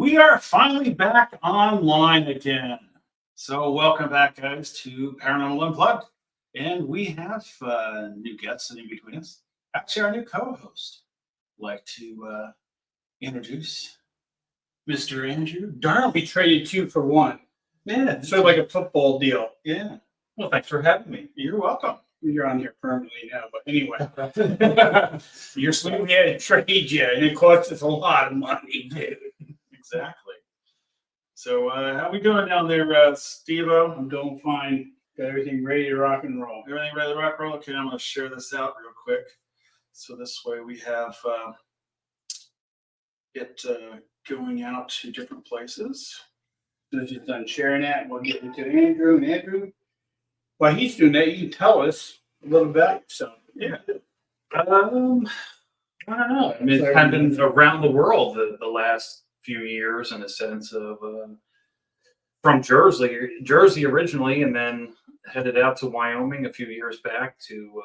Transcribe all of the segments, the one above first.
We are finally back online again. So, welcome back, guys, to Paranormal Unplugged. And we have new guests sitting between us. Actually, our new co host. Like to introduce Mr. Andrew Darling. We traded 2 for 1. Yeah. Sort of like a football deal. Yeah. Well, thanks for having me. You're welcome. You're on here permanently now, but anyway. You're We sweet. had to trade you, and it cost us a lot of money, dude. Exactly. So, how we doing down there, Steve-O? I'm doing fine. Got everything ready to rock and roll. Everything ready to rock roll? Okay, I'm going to share this out real quick. So this way we have it going out to different places. So as you're done sharing that, we'll get into Andrew. And Andrew, while he's doing that, you can tell us a little about yourself. Yeah. I don't know. I mean, it's kind of been around the world the last few years in a sense of from Jersey originally, and then headed out to Wyoming a few years back to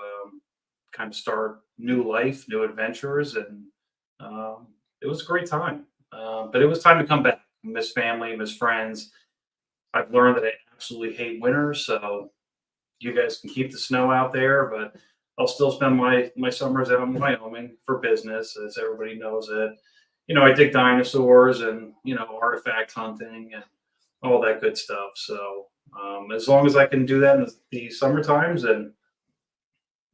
kind of start new life, new adventures, and it was a great time. But it was time to come back. Miss family, miss friends. I've learned that I absolutely hate winter, so you guys can keep the snow out there, but I'll still spend my summers out in Wyoming for business, as everybody knows it. You know, I dig dinosaurs and, artifact hunting and all that good stuff. So as long as I can do that in the summer times, and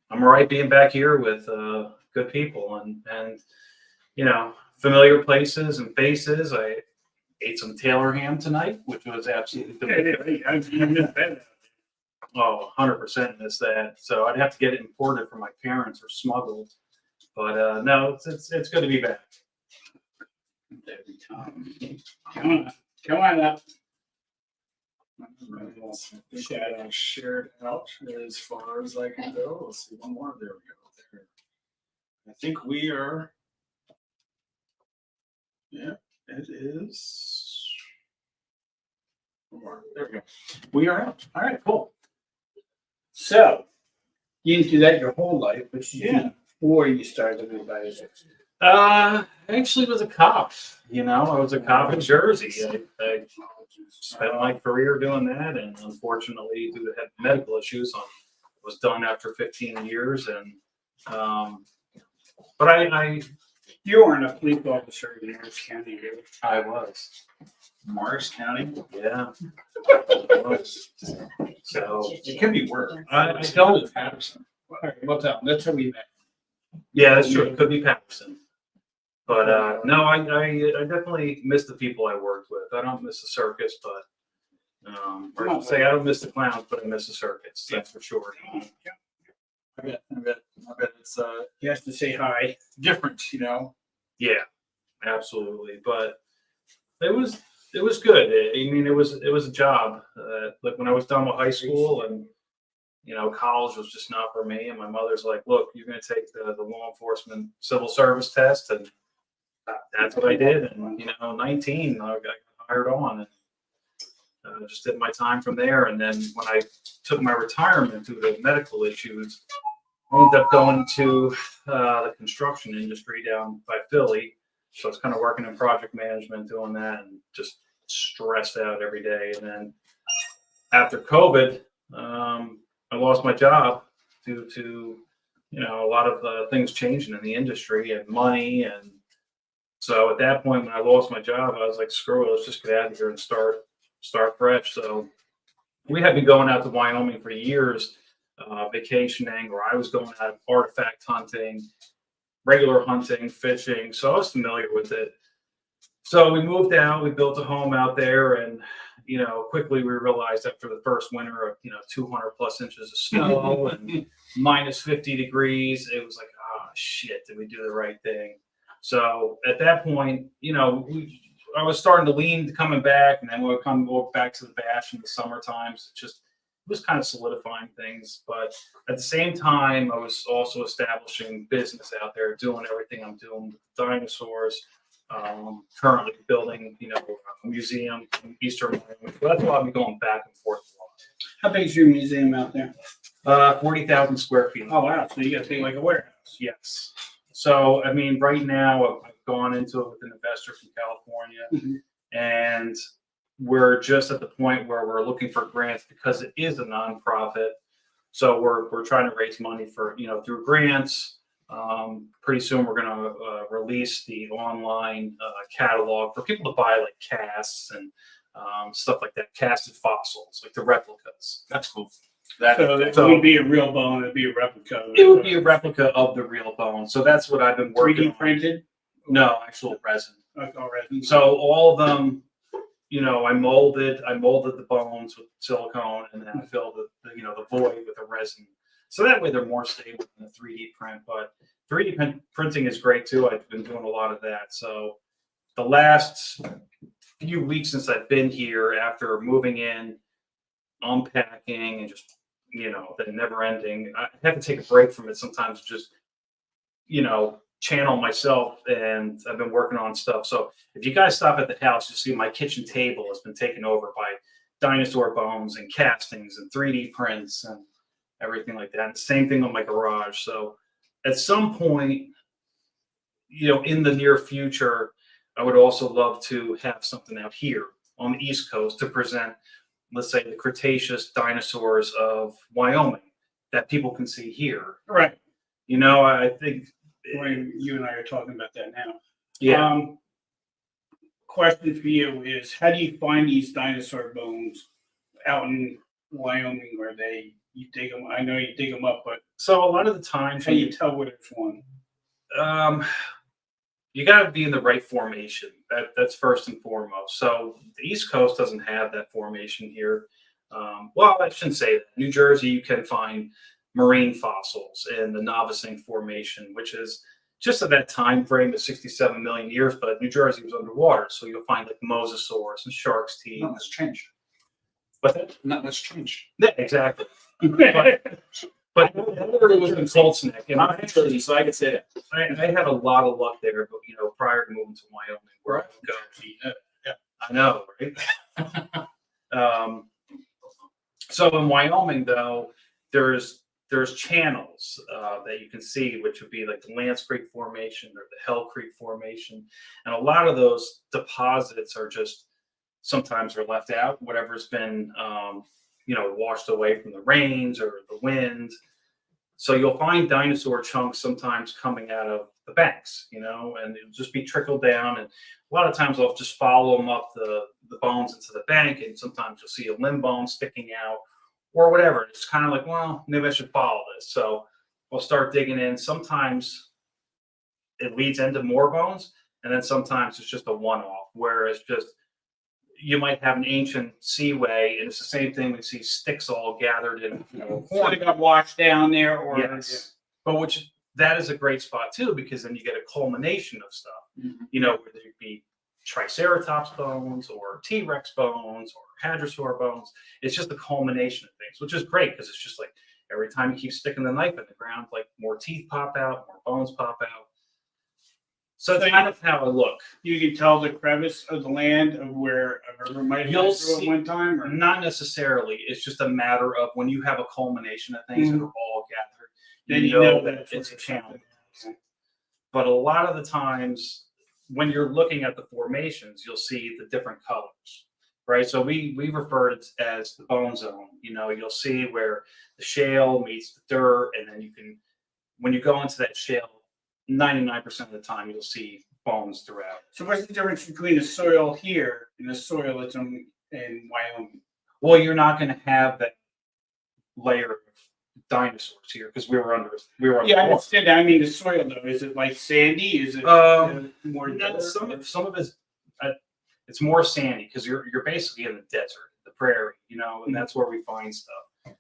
I'm all right being back here with good people and familiar places and faces. I ate some Taylor ham tonight, which was absolutely delicious. Oh, 100% miss that. So I'd have to get it imported from my parents or smuggled. But no, it's good to be back. Every time. Come on up. Shared out as far as I can go. Let's see, one more. There we go. There. I think we are. Yeah, it is. One more. There we go. We are out. All right, cool. So, you didn't do that your whole life, but you Yeah. did before you started with bioscience. I actually was a cop. I was a cop in Jersey. I spent my career doing that, and unfortunately, due to medical issues, I was done after 15 years. And but I You weren't a police officer in Harris County, did you? I was, Morris County. yeah. I was. So It could be worse. I don't. Patterson. All right, well, that's how we met. Yeah, that's true. It could be Patterson. But no, I definitely miss the people I worked with. I don't miss the circus, but or I should say I don't miss the clowns, but I miss the circus. That's for sure. I bet it's He has to say hi. different, Yeah, absolutely. But it was good. I mean, it was a job. Like when I was done with high school, and college was just not for me. And my mother's like, "Look, you're going to take the law enforcement civil service test," and that's what I did. And 19, I got hired on, and just did my time from there. And then when I took my retirement due to medical issues, I ended up going to the construction industry down by Philly. So I was kind of working in project management, doing that, and just stressed out every day. And then after COVID, I lost my job due to a lot of things changing in the industry and money. And so at that point, when I lost my job, I was like, screw it, let's just get out of here and start fresh. So we had been going out to Wyoming for years, vacationing, or I was going out artifact hunting, regular hunting, fishing. So I was familiar with it. So we moved out, we built a home out there, and quickly we realized after the first winter of 200 plus inches of snow and minus 50 degrees, it was like, oh shit, did we do the right thing? So at that point, I was starting to lean to coming back, and then we'll go back to the bash in the summer times. It was kind of solidifying things. But at the same time, I was also establishing business out there, doing everything I'm doing with dinosaurs. Currently building, a museum in Eastern Wyoming. So that's why I'm going back and forth a lot. How big is your museum out there? 40,000 square feet. Oh, wow. So you got to think like a warehouse. Yes. So, I mean, right now I've gone into it with an investor from California. Mhm. and we're just at the point where we're looking for grants because it is a nonprofit. So we're trying to raise money for, through grants. Pretty soon we're going to release the online catalog for people to buy, like casts and stuff like that, casted fossils, like the replicas. That's cool. So it would be a real bone, it'd be a replica. It would be a replica of the real bone. So that's what I've been working 3D on. printed? No, actual resin. Like already. So all of them, I molded the bones with silicone, and then I filled the void with a resin. So that way they're more stable than the 3D print. But 3D printing is great too. I've been doing a lot of that. So the last few weeks since I've been here, after moving in, unpacking, and just the never ending, I have to take a break from it sometimes. Just channel myself, and I've been working on stuff. So if you guys stop at the house, you'll see my kitchen table has been taken over by dinosaur bones and castings and 3D prints and everything like that. And same thing with my garage. So at some point, in the near future, I would also love to have something out here on the East Coast to present, let's say, the Cretaceous dinosaurs of Wyoming that people can see here. Right. I think You and I are talking about that now. Yeah. Question for you is, how do you find these dinosaur bones out in Wyoming? Where you dig them? I know you dig them up, but So a lot of the times how do you tell which one? you got to be in the right formation. That's first and foremost. So the East Coast doesn't have that formation here. Well, I shouldn't say that. New Jersey, you can find marine fossils in the Navasink Formation, which is just at that time frame of 67 million years, but New Jersey was underwater. So you'll find like mosasaurs and shark's teeth. Not much change. But Not much change. yeah, exactly. But it was in Colts Neck, and I actually, so I could say it. I had a lot of luck there, but prior to moving to Wyoming, where I would go. I know, right? So in Wyoming, though, there's channels that you can see, which would be like the Lance Creek Formation or the Hell Creek Formation, and a lot of those deposits are just sometimes are left out, whatever's been washed away from the rains or the wind. So you'll find dinosaur chunks sometimes coming out of the banks, and it'll just be trickled down. And a lot of times I'll just follow them up the bones into the bank, and sometimes you'll see a limb bone sticking out or whatever. It's kind of like, well, maybe I should follow this. So I'll start digging in. Sometimes it leads into more bones, and then sometimes it's just a one-off, where it's just you might have an ancient seaway, and it's the same thing. We see sticks all gathered in. Or they got washed down there, or Yes. But that is a great spot too, because then you get a culmination of stuff. Whether it be Triceratops bones or T-Rex bones or Hadrosaur bones, it's just a culmination of things, which is great because it's just like every time you keep sticking the knife in the ground, like more teeth pop out, more bones pop out. So that's kind of how I look. you can tell the crevice of the land of where a river might You'll have through see- at one time, or Not necessarily. It's just a matter of when you have a culmination of things that are all gathered, then you you know know that it's a channel. something. But a lot of the times when you're looking at the formations, you'll see the different colors, right? So we refer to it as the bone zone. You'll see where the shale meets the dirt, and then when you go into that shale, 99% of the time you'll see bones throughout. So what's the difference between the soil here and the soil that's in Wyoming? Well, you're not going to have that layer of dinosaurs here because we were under. Yeah, I understand that. I mean, the soil though, is it like sandy? Is it more? No, dirt, some or- of it's more sandy because you're basically in the desert, the prairie, and that's where we find stuff.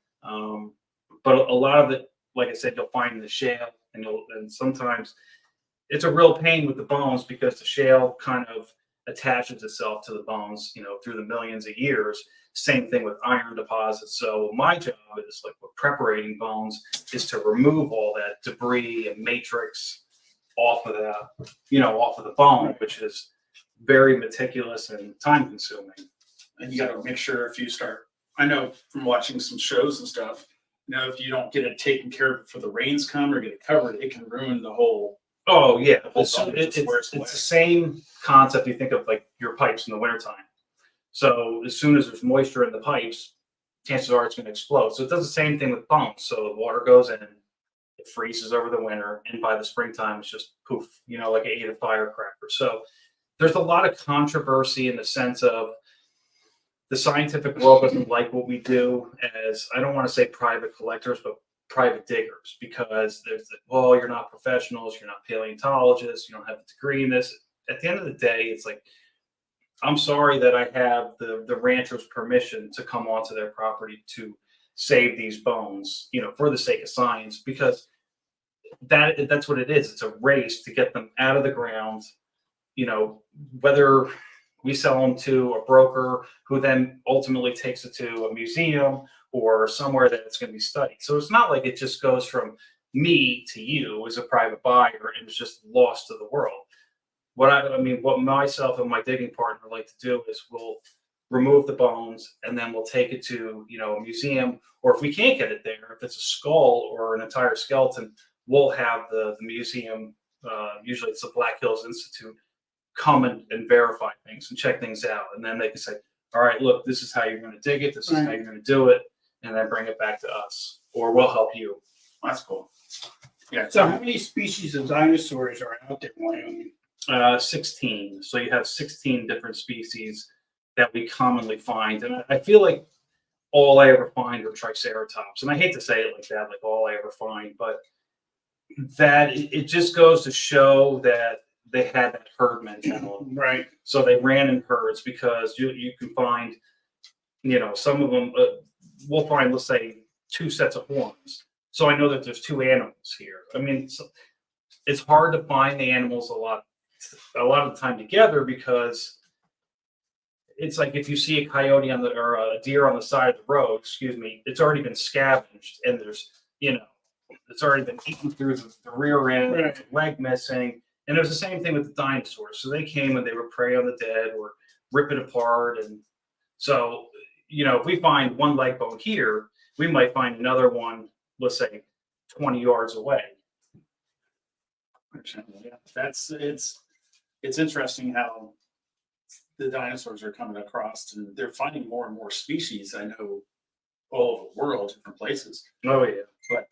But a lot of it, like I said, you'll find in the shale, and sometimes it's a real pain with the bones because the shale kind of attaches itself to the bones, through the millions of years. Same thing with iron deposits. So my job is, like with preparating bones, is to remove all that debris and matrix off of the bone, which is very meticulous and time consuming. And you got to make sure if you start, I know from watching some shows and stuff, if you don't get it taken care of before the rains come or get it covered, it can ruin the whole Oh yeah, Whole it's, bone just wears away. it's the same concept. You think of like your pipes in the wintertime. So as soon as there's moisture in the pipes, chances are it's going to explode. So it does the same thing with pumps. So the water goes in, it freezes over the winter, and by the springtime, it's just poof, like it ate a firecracker. So there's a lot of controversy in the sense of the scientific world doesn't like what we do as, I don't want to say private collectors, but private diggers, because there's well, you're not professionals, you're not paleontologists, you don't have a degree in this. At the end of the day, it's like, I'm sorry that I have the rancher's permission to come onto their property to save these bones, for the sake of science, because that's what it is. It's a race to get them out of the ground, whether we sell them to a broker who then ultimately takes it to a museum or somewhere that it's going to be studied. So it's not like it just goes from me to you as a private buyer and it's just lost to the world. What myself and my digging partner like to do is we'll remove the bones and then we'll take it to, a museum, or if we can't get it there, if it's a skull or an entire skeleton, we'll have the museum, usually it's the Black Hills Institute, come and verify things and check things out. And then they can say, all right, look, this is how you're going to dig it. This is how you're going to do it. And then bring it back to us, or we'll help you. That's cool. Yeah. So how many species of dinosaurs are out there in Wyoming? 16. So you have 16 different species that we commonly find. And I feel like all I ever find are Triceratops. And I hate to say it like that, like all I ever find, but that it just goes to show that they had that herd mentality. Right. So they ran in herds because you can find, some of them, we'll find, let's say, 2 sets of horns. So I know that there's 2 animals here. It's hard to find the animals a lot of the time together, because it's like if you see a coyote or a deer on the side of the road, it's already been scavenged and there's, it's already been eaten through the rear end, Right. the leg missing. And it was the same thing with the dinosaurs. So they came and they would prey on the dead or rip it apart. And so, if we find one leg bone here, we might find another one, let's say 20 yards away. Yeah, it's interesting how the dinosaurs are coming across, and they're finding more and more species. I know all over the world, different places. Oh yeah. But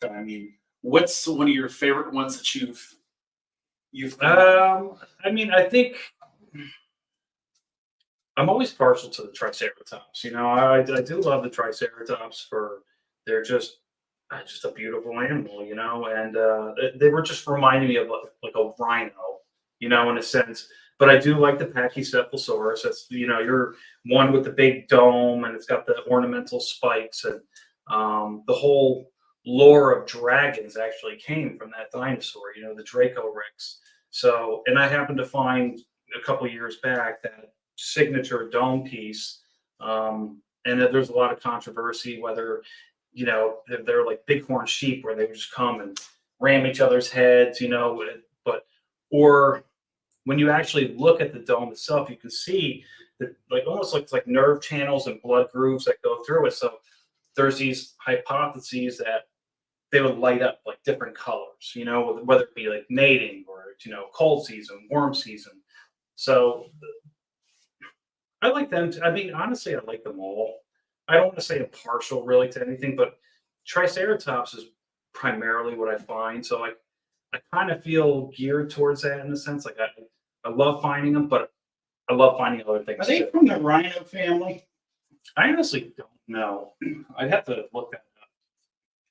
what's one of your favorite ones that you've I think I'm always partial to the Triceratops. I do love the Triceratops they're just a beautiful animal, and they were just reminding me of like a rhino, in a sense. But I do like the Pachycephalosaurus. That's, you're one with the big dome and it's got the ornamental spikes, and the whole lore of dragons actually came from that dinosaur, the Dracorex. So, and I happened to find a couple years back that signature dome piece, and that there's a lot of controversy whether, they're like bighorn sheep where they would just come and ram each other's heads, or when you actually look at the dome itself, you can see that almost looks like nerve channels and blood grooves that go through it. So there's these hypotheses that they would light up like different colors, whether it be like mating or, cold season, warm season. So I like them. Honestly, I like them all. I don't want to say I'm partial really to anything, but Triceratops is primarily what I find. So I kind of feel geared towards that in a sense. Like I love finding them, but I love finding other things Are they too. from the rhino family? I honestly don't know. I'd have to look that up.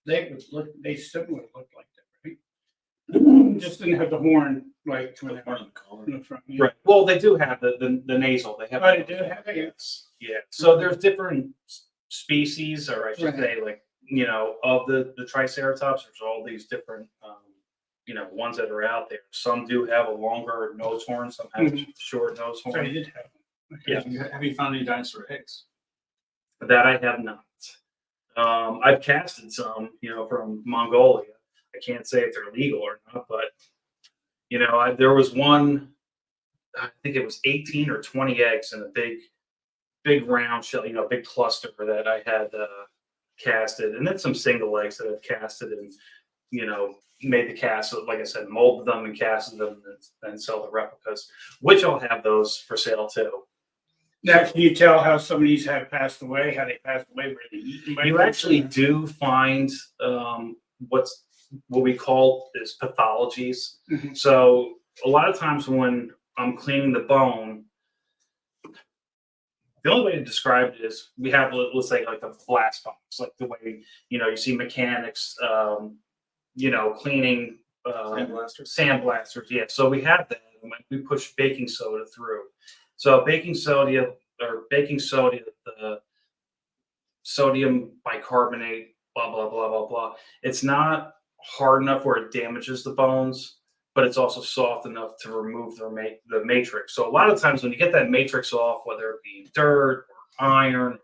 They similar look like that, right? Just didn't have the horn like the horn of the collar. in the front. Yeah. Right. Well, they do have the nasal. They have. Oh, they do have it? Yes. Yeah. So there's different species, or I should Right. say, of the Triceratops. There's all these different, ones that are out there. Some do have a longer nose horn. Some have Mhm. short nose So horn. they did have them. Okay. Yeah. Have you found any dinosaur eggs? That I have not. I've casted some, from Mongolia. I can't say if they're legal or not, but there was one. I think it was 18 or 20 eggs in a big round shell, big cluster that I had casted, and then some single eggs that I've casted, and made the cast, like I said, molded them and casted them and sell the replicas, which I'll have those for sale too. Now, can you tell how some of these have passed away? How they passed away? Were they eaten by You people? actually do find what we call is pathologies. Mhm. So a lot of times when I'm cleaning the bone, the only way to describe it is we have, let's say, like a blast box, like the way you see mechanics, cleaning sandblasters. Yeah, so we have that. And we push baking soda through. So baking soda, the sodium bicarbonate, blah blah blah blah blah. It's not hard enough where it damages the bones, but it's also soft enough to remove the matrix. So a lot of times when you get that matrix off, whether it be dirt or iron,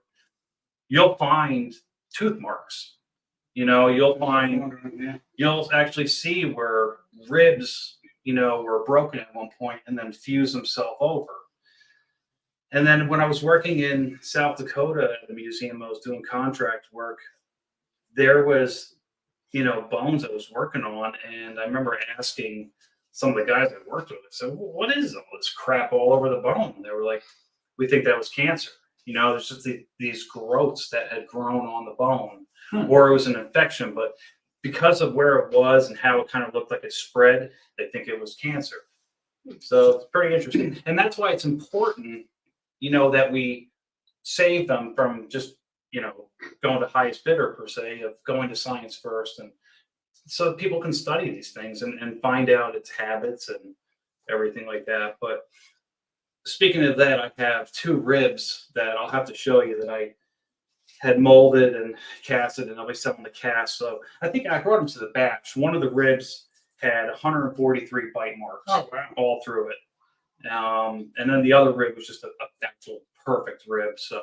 you'll find tooth marks. You'll actually see where ribs, were broken at one point and then fused themselves over. And then when I was working in South Dakota at the museum, I was doing contract work. There was, bones I was working on, and I remember asking some of the guys I worked with, I said, well, what is all this crap all over the bone? They were like, we think that was cancer. There's just these growths that had grown on the bone, or it was an infection. But because of where it was and how it kind of looked like it spread, they think it was cancer. So it's pretty interesting. And that's why it's important, that we save them from just, going to highest bidder per se, of going to science first. And so people can study these things and find out its habits and everything like that. But speaking of that, I have 2 ribs that I'll have to show you that I had molded and casted, and I'll be selling the cast. So I think I brought them to the batch. One of the ribs had 143 bite marks all through it. And then the other rib was just an actual perfect rib. So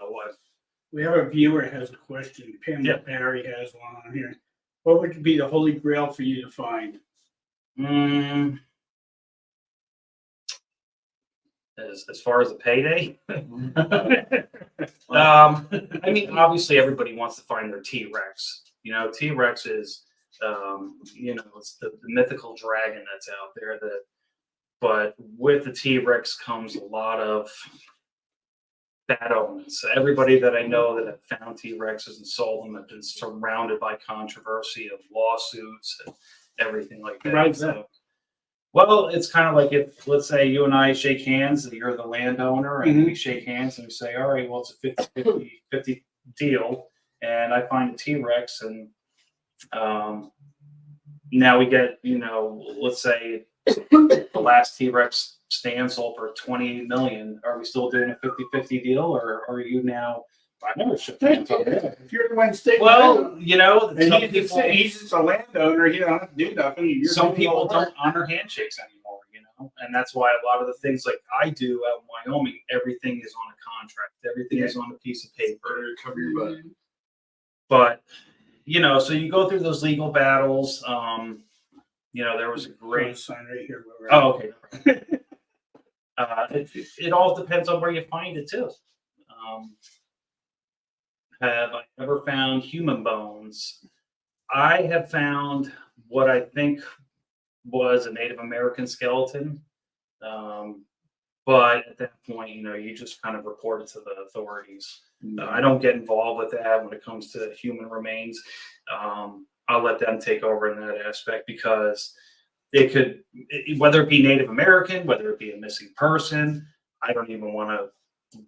We have a viewer has a question. Pamela Barry has one on here. What would be the holy grail for you to find? As far as the payday, I mean, obviously everybody wants to find their T-Rex. T-Rex is, it's the mythical dragon that's out there. But with the T-Rex comes a lot of bad omens. Everybody that I know that have found T-Rexes and sold them have been surrounded by controversy of lawsuits and everything like that. Right. So, well, it's kind of like if, let's say, you and I shake hands, and you're the landowner, and we shake hands and we say, all right, well, it's a 50-50 deal, and I find a T-Rex, and now we get, let's say the last T-Rex stand sold for $20 million. Are we still doing a 50-50 deal, or are you now? I never shook hands on it. If you're the one sticking Well, and some he's just a landowner, he don't have to do nothing. some people don't honor handshakes anymore, and that's why a lot of the things like I do out in Wyoming, everything is on a contract, everything is on a piece of paper. Cover your butt. But so you go through those legal battles. There was a great sign right here. Oh, okay. It all depends on where you find it too. Have I ever found human bones? I have found what I think was a Native American skeleton. But at that point, you just kind of report it to the authorities. I don't get involved with that when it comes to human remains. I'll let them take over in that aspect, because it could, whether it be Native American, whether it be a missing person, I don't even want to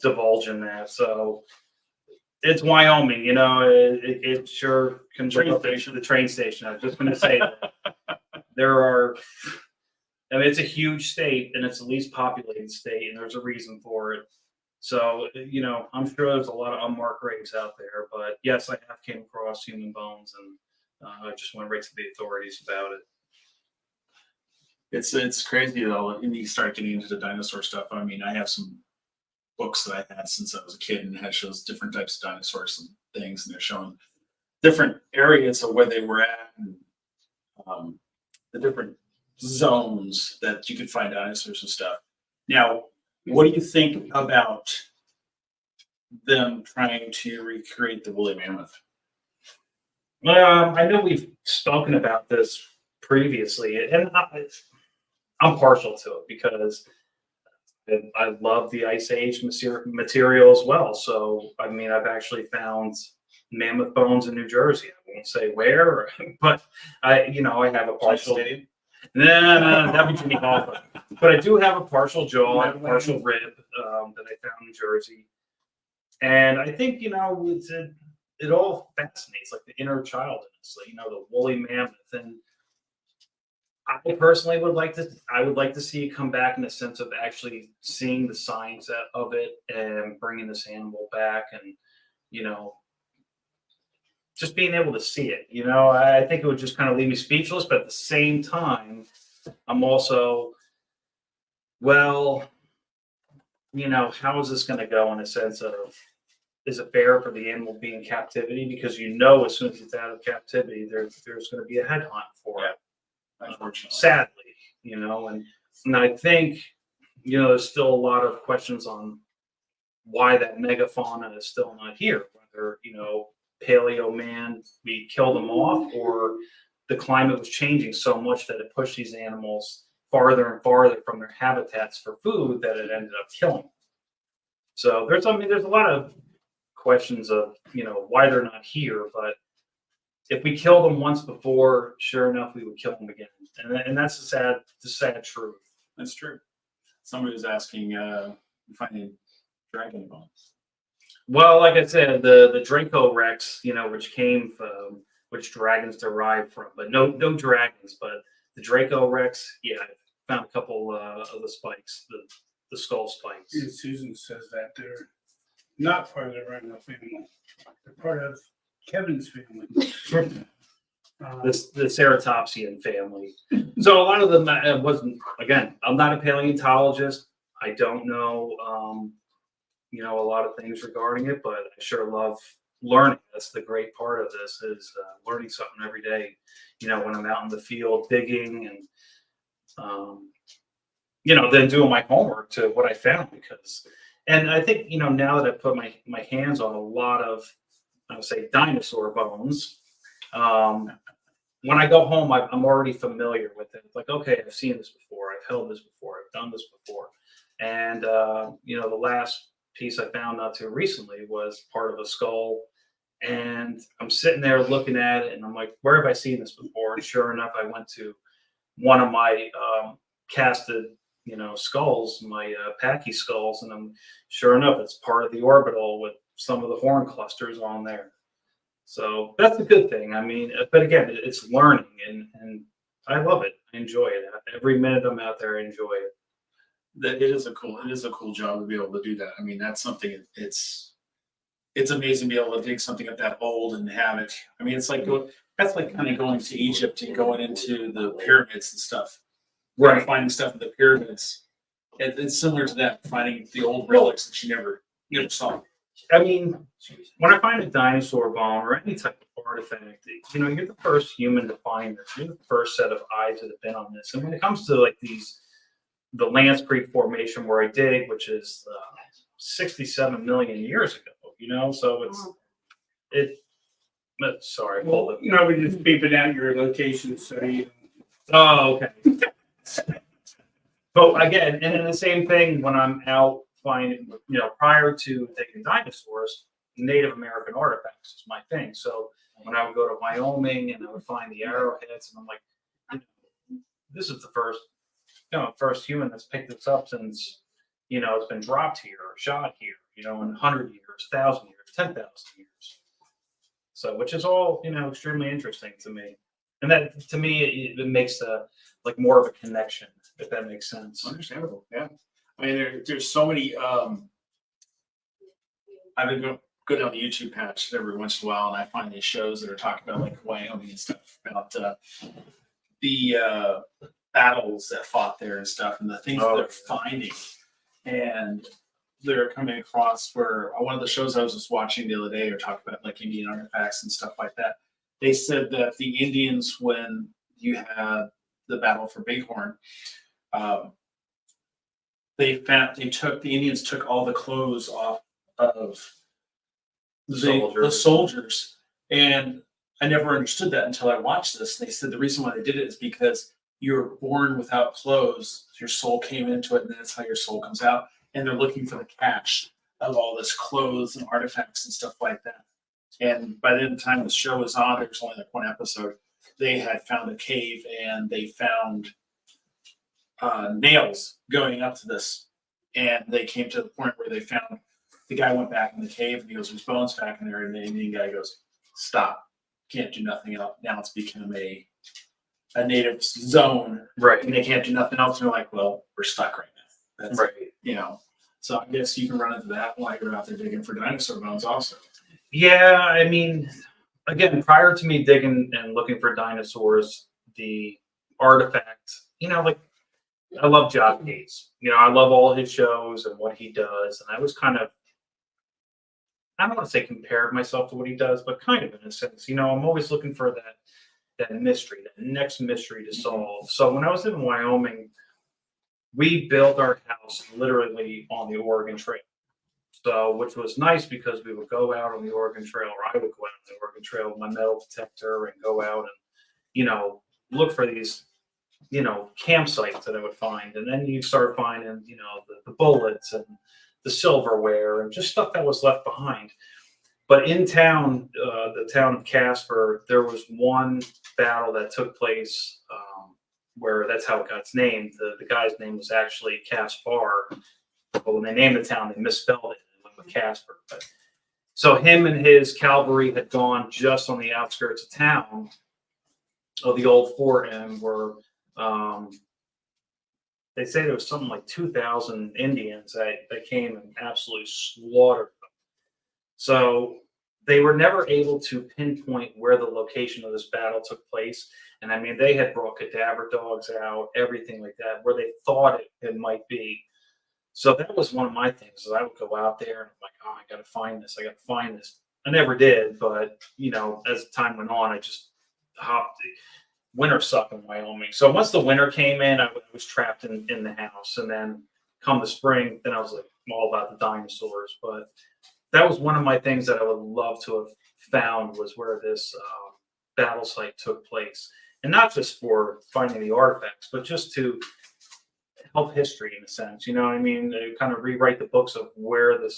divulge in that. So it's Wyoming, it sure can bring up the train station. I was just going to say that. It's a huge state, and it's the least populated state, and there's a reason for it. So, I'm sure there's a lot of unmarked graves out there, but yes, I have came across human bones, and I just went right to the authorities about it. It's crazy though, and you start getting into the dinosaur stuff. I mean, I have some books that I had since I was a kid, and it shows different types of dinosaurs and things, and they're showing different areas of where they were at, and the different zones that you could find dinosaurs and stuff. Now, what do you think about them trying to recreate the woolly mammoth? I know we've spoken about this previously, and I'm partial to it because I love the Ice Age material as well. So, I mean, I've actually found mammoth bones in New Jersey. I won't say where, but I have a partial. Stadium? No, that'd be Jimmy Hoffa. But I do have a partial jaw, I have a partial rib that I found in Jersey, and I think it all fascinates, like the inner child in us, like, the woolly mammoth. And I personally would like to see it come back in the sense of actually seeing the signs of it and bringing this animal back, and just being able to see it. I think it would just kind of leave me speechless, but at the same time, I'm also, well, how is this going to go in a sense of, is it fair for the animal being in captivity? Because as soon as it's out of captivity, there's going to be a headhunt for it. Unfortunately. Sadly, and I think, there's still a lot of questions on why that megafauna is still not here, whether, paleo man, we killed them off, or the climate was changing so much that it pushed these animals farther and farther from their habitats for food that it ended up killing them. So there's a lot of questions of, why they're not here, but if we killed them once before, sure enough, we would kill them again. And that's the sad truth. That's true. Somebody was asking, finding dragon bones. Well, like I said, the Draco Rex, which came from, which dragons derive from, but no dragons, but the Draco Rex, yeah, I found a couple of the spikes, the skull spikes. And Susan says that they're not part of the Rhino family. They're part of Kevin's family. The Ceratopsian family. So a lot of them wasn't, again, I'm not a paleontologist. I don't know, a lot of things regarding it, but I sure love learning. That's the great part of this, is learning something every day, when I'm out in the field digging and, then doing my homework to what I found. And I think, now that I put my hands on a lot of, I would say, dinosaur bones, when I go home, I'm already familiar with it. It's like, okay, I've seen this before. I've held this before. I've done this before. And, the last piece I found not too recently was part of a skull. And I'm sitting there looking at it, and I'm like, where have I seen this before? And sure enough, I went to one of my casted, skulls, my Pachy skulls, and I'm sure enough, it's part of the orbital with some of the horn clusters on there. So that's a good thing. I mean, but again, it's learning, and I love it. I enjoy it. Every minute I'm out there, I enjoy it. It is a cool job to be able to do that. I mean, that's something. It's amazing to be able to dig something up that old and have it. I mean, it's like that's like kind of going to Egypt and going into the pyramids and stuff. Right. Finding stuff in the pyramids. It's similar to that, finding the old relics that you never saw. I mean, when I find a dinosaur bone or any type of artifact, you're the first human to find this. You're the first set of eyes that have been on this. And when it comes to like the Lance Creek Formation where I dig, which is 67 million years ago, so sorry, hold it. No, we're just beeping out your location, so you. Oh, okay. But again, and then the same thing when I'm out finding, prior to taking dinosaurs, Native American artifacts is my thing. So when I would go to Wyoming and I would find the arrowheads, and I'm like, this is the first human that's picked this up since, it's been dropped here or shot here, in 100 years, 1,000 years, 10,000 years. So, which is all, extremely interesting to me. And that, to me, it makes like more of a connection, if that makes sense. Understandable, yeah. I mean, there's so many. I've been going down the YouTube patch every once in a while, and I find these shows that are talking about like Wyoming and stuff, about the battles that fought there and stuff, and the things that they're finding. And they're coming across where one of the shows I was just watching the other day are talking about like Indian artifacts and stuff like that. They said that the Indians, when you had the battle for Bighorn, the Indians took all the clothes off of the soldiers, and I never understood that until I watched this. They said the reason why they did it is because you're born without clothes. Your soul came into it, and that's how your soul comes out. And they're looking for the cache of all this clothes and artifacts and stuff like that. And by the time the show was on, there was only like one episode. They had found a cave and they found nails going up to this. And they came to the point where they found the guy went back in the cave and he goes, "There's bones back in there." And the Indian guy goes, "Stop. Can't do nothing else. Now it's become a native zone, Right. and they can't do nothing else." And they're like, "Well, we're stuck right now." That's Right. you know. So I guess you can run into that while you're out there digging for dinosaur bones, also. Yeah, I mean, again, prior to me digging and looking for dinosaurs, the artifact, like I love Josh Gates. I love all his shows and what he does, and I was kind of, I don't want to say compared myself to what he does, but kind of in a sense. I'm always looking for that mystery, that next mystery to solve. So when I was in Wyoming, we built our house literally on the Oregon Trail. So, which was nice because we would go out on the Oregon Trail, or I would go out on the Oregon Trail with my metal detector and go out and, look for these, campsites that I would find. And then you start finding, the bullets and the silverware and just stuff that was left behind. But in town, the town of Casper, there was one battle that took place where that's how it got its name. The guy's name was actually Caspar. But when they named the town, they misspelled it and went with Casper. But, so him and his cavalry had gone just on the outskirts of town, of the old fort, and were, they say there was something like 2,000 Indians that came and absolutely slaughtered them. So they were never able to pinpoint where the location of this battle took place. And I mean, they had brought cadaver dogs out, everything like that, where they thought it might be. So that was one of my things. Is I would go out there and I'm like, "Oh, I got to find this. I got to find this." I never did, but as time went on, I just hopped. Winter sucked in Wyoming. So once the winter came in, I was trapped in the house. And then come the spring, then I was like all about the dinosaurs. But that was one of my things that I would love to have found, was where this battle site took place. And not just for finding the artifacts, but just to help history in a sense. You know what I mean? They kind of rewrite the books of where it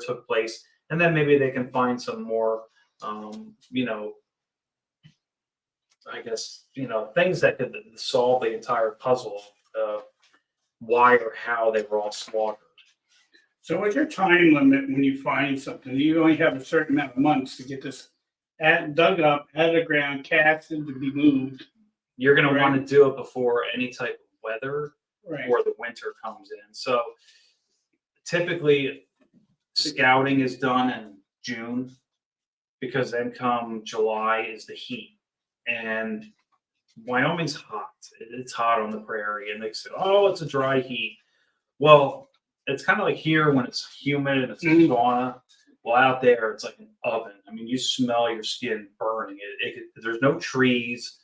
took place. And then maybe they can find some more, I guess, things that could solve the entire puzzle of why or how they were all slaughtered. So what's your time limit when you find something? You only have a certain amount of months to get this dug up, out of the ground, casted to be moved. You're going Right. to want to do it before any type of weather Right. or the winter comes in. So typically scouting is done in June, because then come July is the heat. And Wyoming's hot. It's hot on the prairie, and they say, "Oh, it's a dry heat." Well, it's kind of like here when it's humid and it's a sauna. Well, out there it's like an oven. I mean, you smell your skin burning. There's no trees.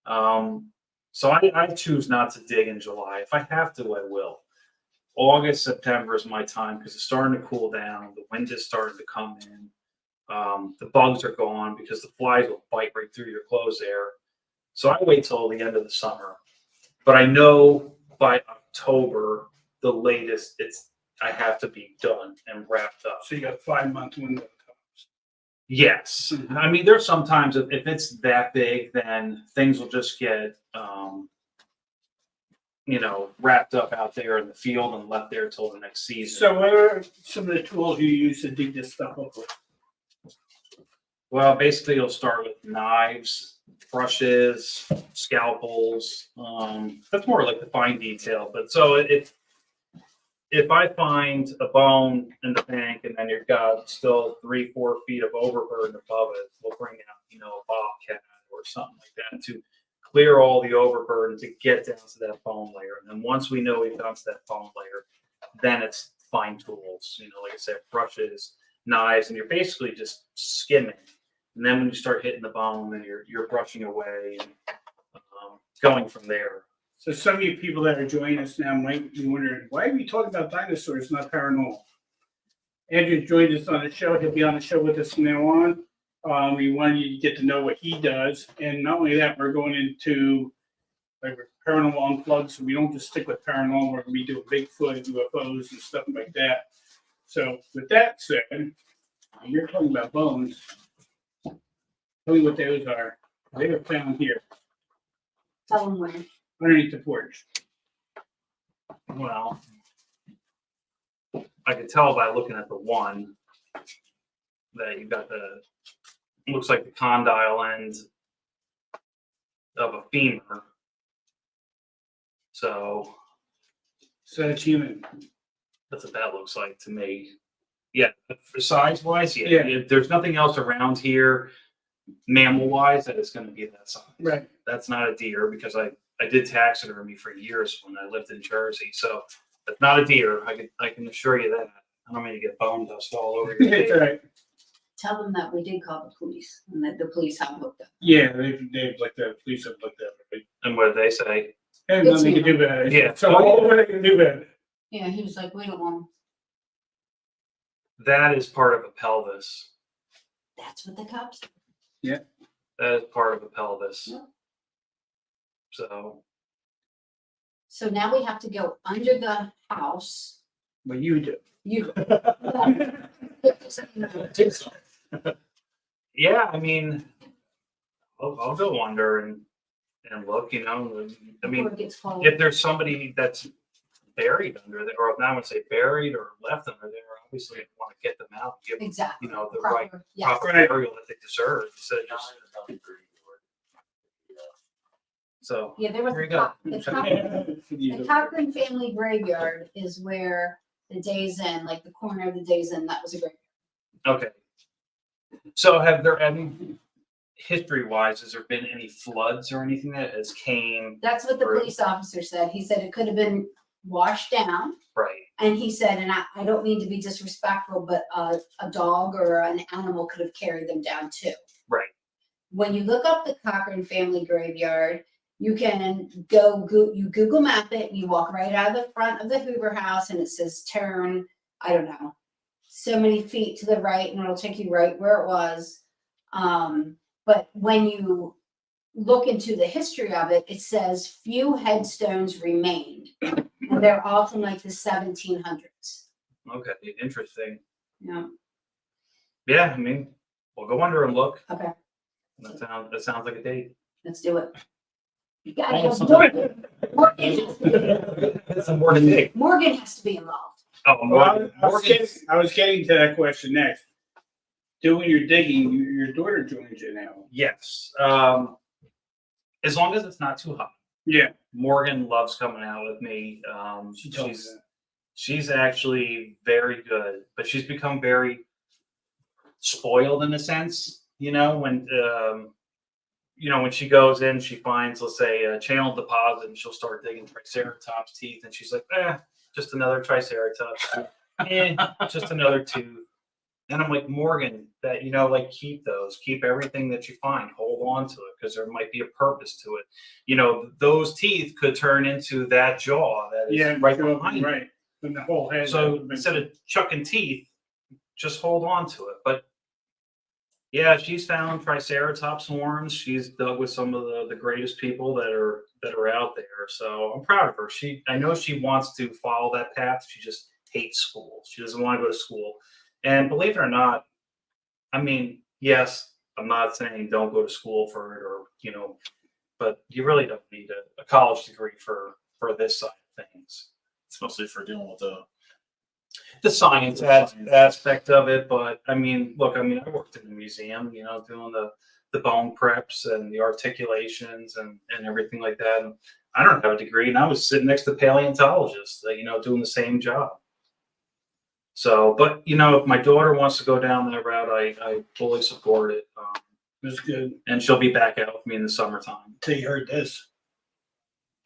So I choose not to dig in July. If I have to, I will. August, September is my time because it's starting to cool down. The wind is starting to come in. The bugs are gone because the flies will bite right through your clothes there. So I wait till the end of the summer. But I know by October, the latest, I have to be done and wrapped up. So you got a 5-month window. Yes. I mean, there's sometimes if it's that big, then things will just get, wrapped up out there in the field and left there till the next season. So what are some of the tools you use to dig this stuff up with? Well, basically, you'll start with knives, brushes, scalpels. That's more like the fine detail. But so if I find a bone in the bank and then you've got still 3-4 feet of overburden above it, we'll bring out, a bobcat or something like that to clear all the overburden to get down to that bone layer. And then once we know we've got to that bone layer, then it's fine tools, like I said, brushes, knives, and you're basically just skimming. And then when you start hitting the bone, then you're brushing away and going from there. So some of you people that are joining us now might be wondering, why are we talking about dinosaurs, not paranormal? Andrew joined us on the show. He'll be on the show with us from now on. We wanted you to get to know what he does, and not only that, we're going into like paranormal unplugged, so we don't just stick with paranormal. We're gonna be doing Bigfoot, UFOs, and stuff like that. So with that said, you're talking about bones. Tell me what those are. They were found here Tell them where. underneath the porch. Well, I could tell by looking at the one that you got the, looks like the condyle end of a femur. So So that's human. that's what that looks like to me. Yeah, for size wise, yeah. Yeah. If there's nothing else around here, mammal wise, that is going to be that size. Right. That's not a deer because I did taxidermy for years when I lived in Jersey. So that's not a deer. I can assure you that. I don't mean to get bone dust all over your It's face. all right. Tell them that we did call the police and that the police have looked up. Yeah, they've like the police have looked at it. And what did they say? And nothing they can do about it. Yeah. So what are they gonna do about it? Yeah, he was like, we don't want 'em. That is part of a pelvis. That's what the cops said. That is part of a pelvis. Yeah. So So now we have to go under the house. What you do. You. yeah, I mean, I'll go under and look. You know, I mean, Before it gets cold. if there's somebody that's buried under there, or now I would say buried or left under there, obviously I want to get them out, give them, Exactly. you know, the right Proper, yes. proper Right. burial that they deserve. Instead of just, so Yeah, there was Here you a go. the Cochran family graveyard is where the Days Inn, like the corner of the Days Inn, that was a graveyard. okay. So have there any history wise, has there been any floods or anything that has came That's what the Right. police officer said. He said it could have been washed down. right? And he said, and I don't mean to be disrespectful, but a dog or an animal could have carried them down too. Right. When you look up the Cochran family graveyard, you can you Google map it, you walk right out of the front of the Hoover house and it says turn, I don't know, so many feet to the right and it'll take you right where it was. But when you look into the history of it, it says few headstones remained. And they're all from like the 1700s. Okay, interesting. Yeah. Yeah, I mean, we'll go under and look. Okay, That sounds like a date. let's do it. You gotta Almost have Morgan. That's a more than date. Morgan has to be involved. Oh, Well, Morgan. I was getting to that question next. Doing your digging, your daughter joins you now. Yes. As long as it's not too hot. Yeah. Morgan loves coming out with me. She told me that. She's actually very good, but she's become very spoiled in a sense. You know, when she goes in, she finds, let's say, a channel deposit, and she'll start digging Triceratops teeth, and she's like, just another Triceratops, just another tooth. And I'm like, Morgan, that, like, keep everything that you find, hold on to it, because there might be a purpose to it. Those teeth could turn into that jaw that is right behind it. Right. From the whole head. So instead of chucking teeth, just hold on to it. But yeah, she's found Triceratops horns. She's dug with some of the greatest people that are out there. So I'm proud of her. I know she wants to follow that path. She just hates school. She doesn't want to go to school. And believe it or not, I mean, yes, I'm not saying don't go to school for it, or but you really don't need a college degree for this side of things. It's mostly for dealing with The science aspect of it, but I mean, look, I worked in the museum, doing the bone preps and the articulations and everything like that. And I don't have a degree, and I was sitting next to paleontologists, doing the same job. So, but if my daughter wants to go down that route, I fully support it. That's good. And she'll be back out with me in the summertime. Till you heard this.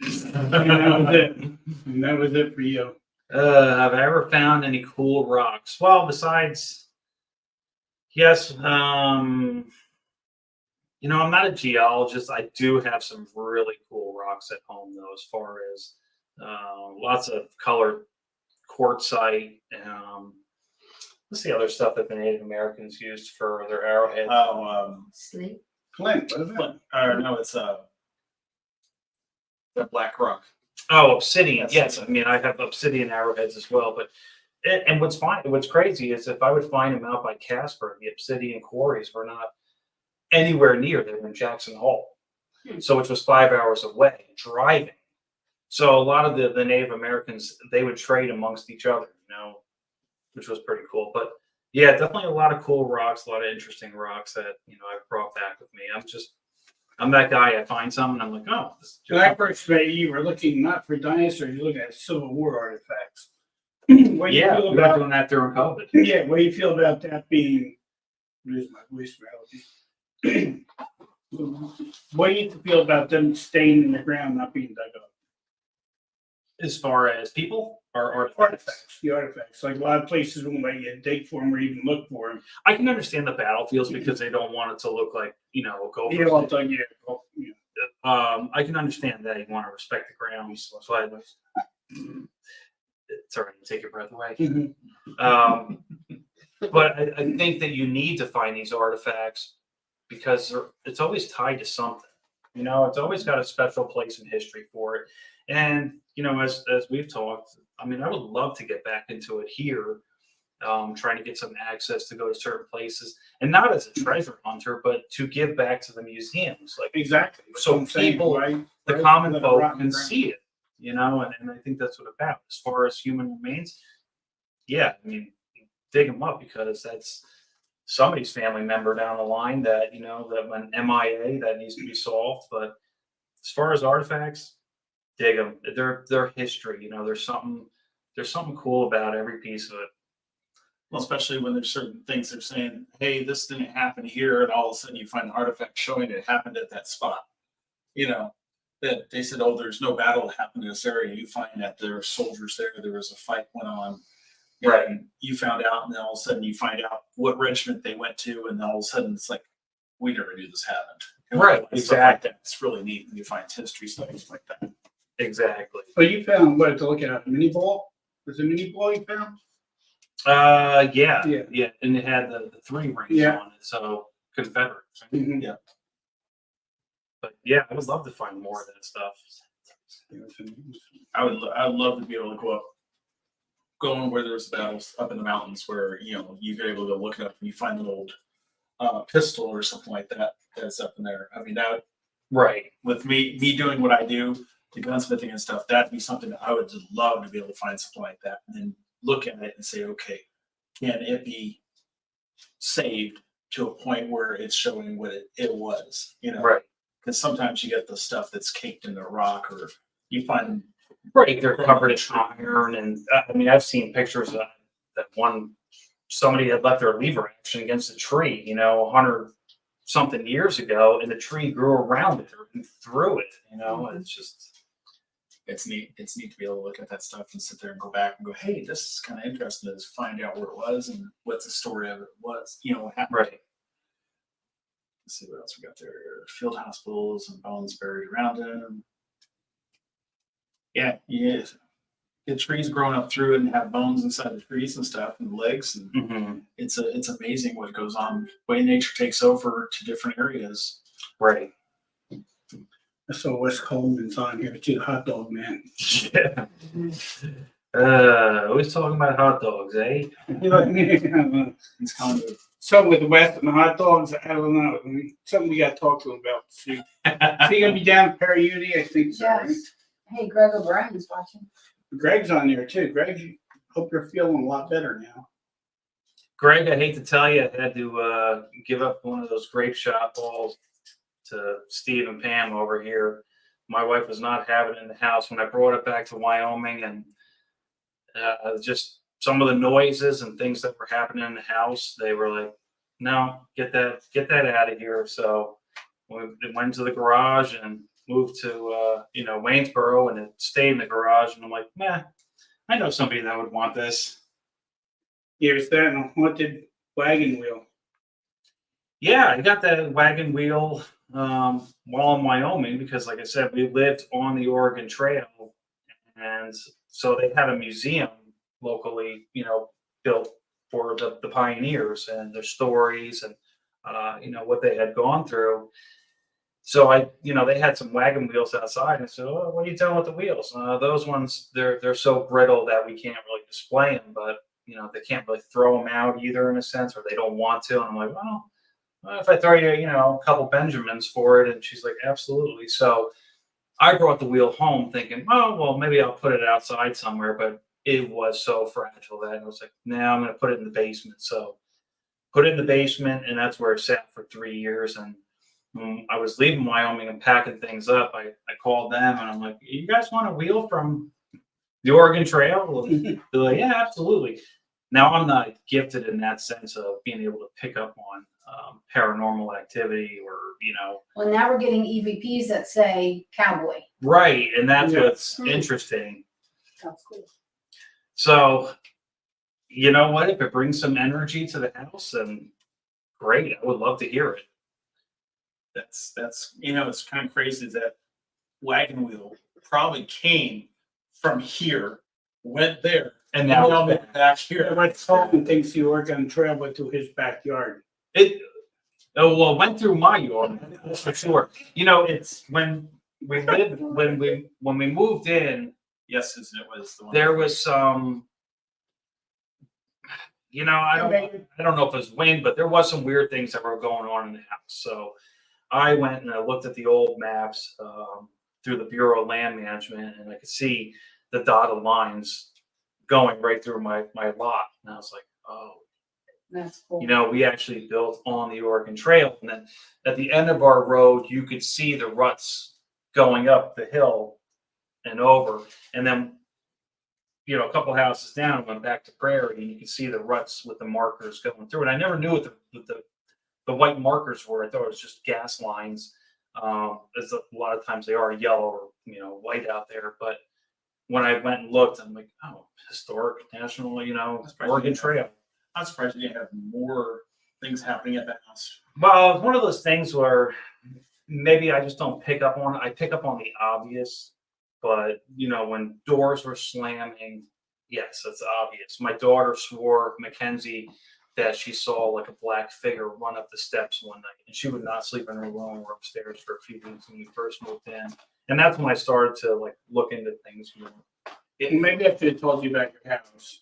And that was it. And that was it for you. Have I ever found any cool rocks? Well, besides, yes, I'm not a geologist. I do have some really cool rocks at home, though, as far as lots of colored quartzite, what's the other stuff that the Native Americans used for their arrowheads? Oh, Sleep. Flint, what is that? or no, it's the Black Rock. Oh, obsidian. That's Yes, it. I mean I have obsidian arrowheads as well. But and what's crazy is if I would find them out by Casper, the obsidian quarries were not anywhere near. They were in Jackson Hole, so which was 5 hours away driving. So a lot of the Native Americans, they would trade amongst each other, which was pretty cool. But yeah, definitely a lot of cool rocks, a lot of interesting rocks that I've brought back with me. I'm that guy. I find something, I'm like, oh, this is When I first met you, you were looking not for dinosaurs, you're looking at Civil War artifacts. What do you yeah, feel we were about, doing that during COVID. yeah, what do you feel about that being, lose my voice for allergies. What do you feel about them staying in the ground, not being dug up? As far as people or artifacts, Artifacts, the artifacts, like a lot of places won't let you dig for them or even look for them. I can understand the battlefields because they don't want it to look like a gopher. Yeah, well done, yeah. Well, yeah. I can understand that you want to respect the ground. So it's all right. Take your breath away. Mhm. But I think that you need to find these artifacts because it's always tied to something. It's always got a special place in history for it. And as we've talked, I mean, I would love to get back into it here, trying to get some access to go to certain places, and not as a treasure hunter, but to give back to the museums, like Exactly. That's So what I'm saying, people- right? the Right, common let it folk rot in the can ground. see it, and I think that's what it's about. As far as human remains, yeah, I mean, dig them up because that's somebody's family member down the line that that went MIA that needs to be solved. But as far as artifacts, dig them. They're history. There's something cool about every piece of it. Well, especially when there's certain things they're saying, hey, this didn't happen here, and all of a sudden you find an artifact showing it happened at that spot. That they said, oh, there's no battle that happened in this area. You find that there are soldiers there was a fight went on. Right. And you found out, and then all of a sudden you find out what regiment they went to, and then all of a sudden it's like, we never knew this happened. Right, And stuff like exactly. that. It's really neat when you find history studies like that. Exactly. But you found what to look at? A mini ball? Was it a mini ball you found? Yeah, Yeah. and it had the 3 rings Yeah. on it, so Confederate. Mhm. But yeah, I would love to find more of that stuff. I would love to be able to go where there's battles up in the mountains where you're able to look it up and you find an old pistol or something like that that's up in there. I mean, that Right. with me doing what I do, the gunsmithing and stuff, that'd be something that I would just love to be able to find something like that and then look at it and say, okay, can it be saved to a point where it's showing what it was? Right. Because sometimes you get the stuff that's caked in the rock, or you find Right. They're covered in iron, and I mean, I've seen pictures of that somebody had left their lever action against a tree, 100 something years ago, and the tree grew around it or through it. It's just it's neat. It's neat to be able to look at that stuff and sit there and go back and go, hey, this is kind of interesting to find out where it was and what the story of it was. What happened. right. Let's see what else we got there. Field hospitals and bones buried around them. Yeah. Get trees growing up through it and have bones inside the trees and stuff and legs. And Mm-hmm. it's amazing what goes on. The way nature takes over to different areas. Right. I saw Wes Coleman's on here too, the hot dog man. Yeah. Always talking about hot dogs, eh? It's kind of Something with the West and the hot dogs, I don't know. Something we got to talk to him about. See, is he gonna be down in Perry Uni? I think so. Right? Yes. Hey, Greg O'Brien's watching. Greg's on there too. Greg, hope you're feeling a lot better now. Greg, I hate to tell you, I had to give up one of those grape shot balls to Steve and Pam over here. My wife was not having it in the house when I brought it back to Wyoming, and just some of the noises and things that were happening in the house, they were like, no, get that out of here. So we went to the garage and moved to Waynesboro, and it stayed in the garage. And I'm like, nah, I know somebody that would want this. Yeah, it's that and a haunted wagon wheel. Yeah, I got that wagon wheel while in Wyoming because, like I said, we lived on the Oregon Trail, and so they had a museum locally, built for the pioneers and their stories and, what they had gone through. So they had some wagon wheels outside, and I said, "Oh, what are you doing with the wheels? Those ones, they're so brittle that we can't really display them, but they can't really throw them out either in a sense, or they don't want to." And I'm like, "Well, if I throw you, a couple Benjamins for it," and she's like, "Absolutely." So I brought the wheel home, thinking, "Oh, well, maybe I'll put it outside somewhere," but it was so fragile that I was like, "No, I'm going to put it in the basement." So put it in the basement, and that's where it sat for 3 years. And when I was leaving Wyoming and packing things up, I called them and I'm like, "You guys want a wheel from the Oregon Trail?" And they're like, "Yeah, absolutely." Now I'm not gifted in that sense of being able to pick up on paranormal activity or Well, now we're getting EVPs that say cowboy. right, and that's Yeah. what's Hmm. interesting. That's cool. So you know what? If it brings some energy to the house, then great. I would love to hear it. That's it's kind of crazy that wagon wheel probably came from here, went there, And now now back Yeah, here. but Sultan thinks the Oregon Trail went to his backyard. it went through my yard, that's for sure. It's when we lived when we moved in, Yes, it was the one. there was some I don't know if it was wind, but there was some weird things that were going on in the house. So I went and I looked at the old maps through the Bureau of Land Management, and I could see the dotted lines going right through my lot. And I was like, "Oh, That's cool. we actually built on the Oregon Trail." And then at the end of our road, you could see the ruts going up the hill and over. And then, a couple houses down, went back to Prairie, and you can see the ruts with the markers going through. And I never knew what the white markers were. I thought it was just gas lines. As a lot of times they are yellow or white out there. But when I went and looked, I'm like, "Oh, historic national, That's probably Oregon good. Trail." I'm surprised you didn't have more things happening at that house. Well, it's one of those things where maybe I just don't pick up on it. I pick up on the obvious, but when doors were slamming, yes, it's obvious. My daughter swore, Mackenzie, that she saw like a black figure run up the steps one night, and she would not sleep in her room or upstairs for a few weeks when we first moved in. And that's when I started to look into things more. Maybe I should have told you about your house.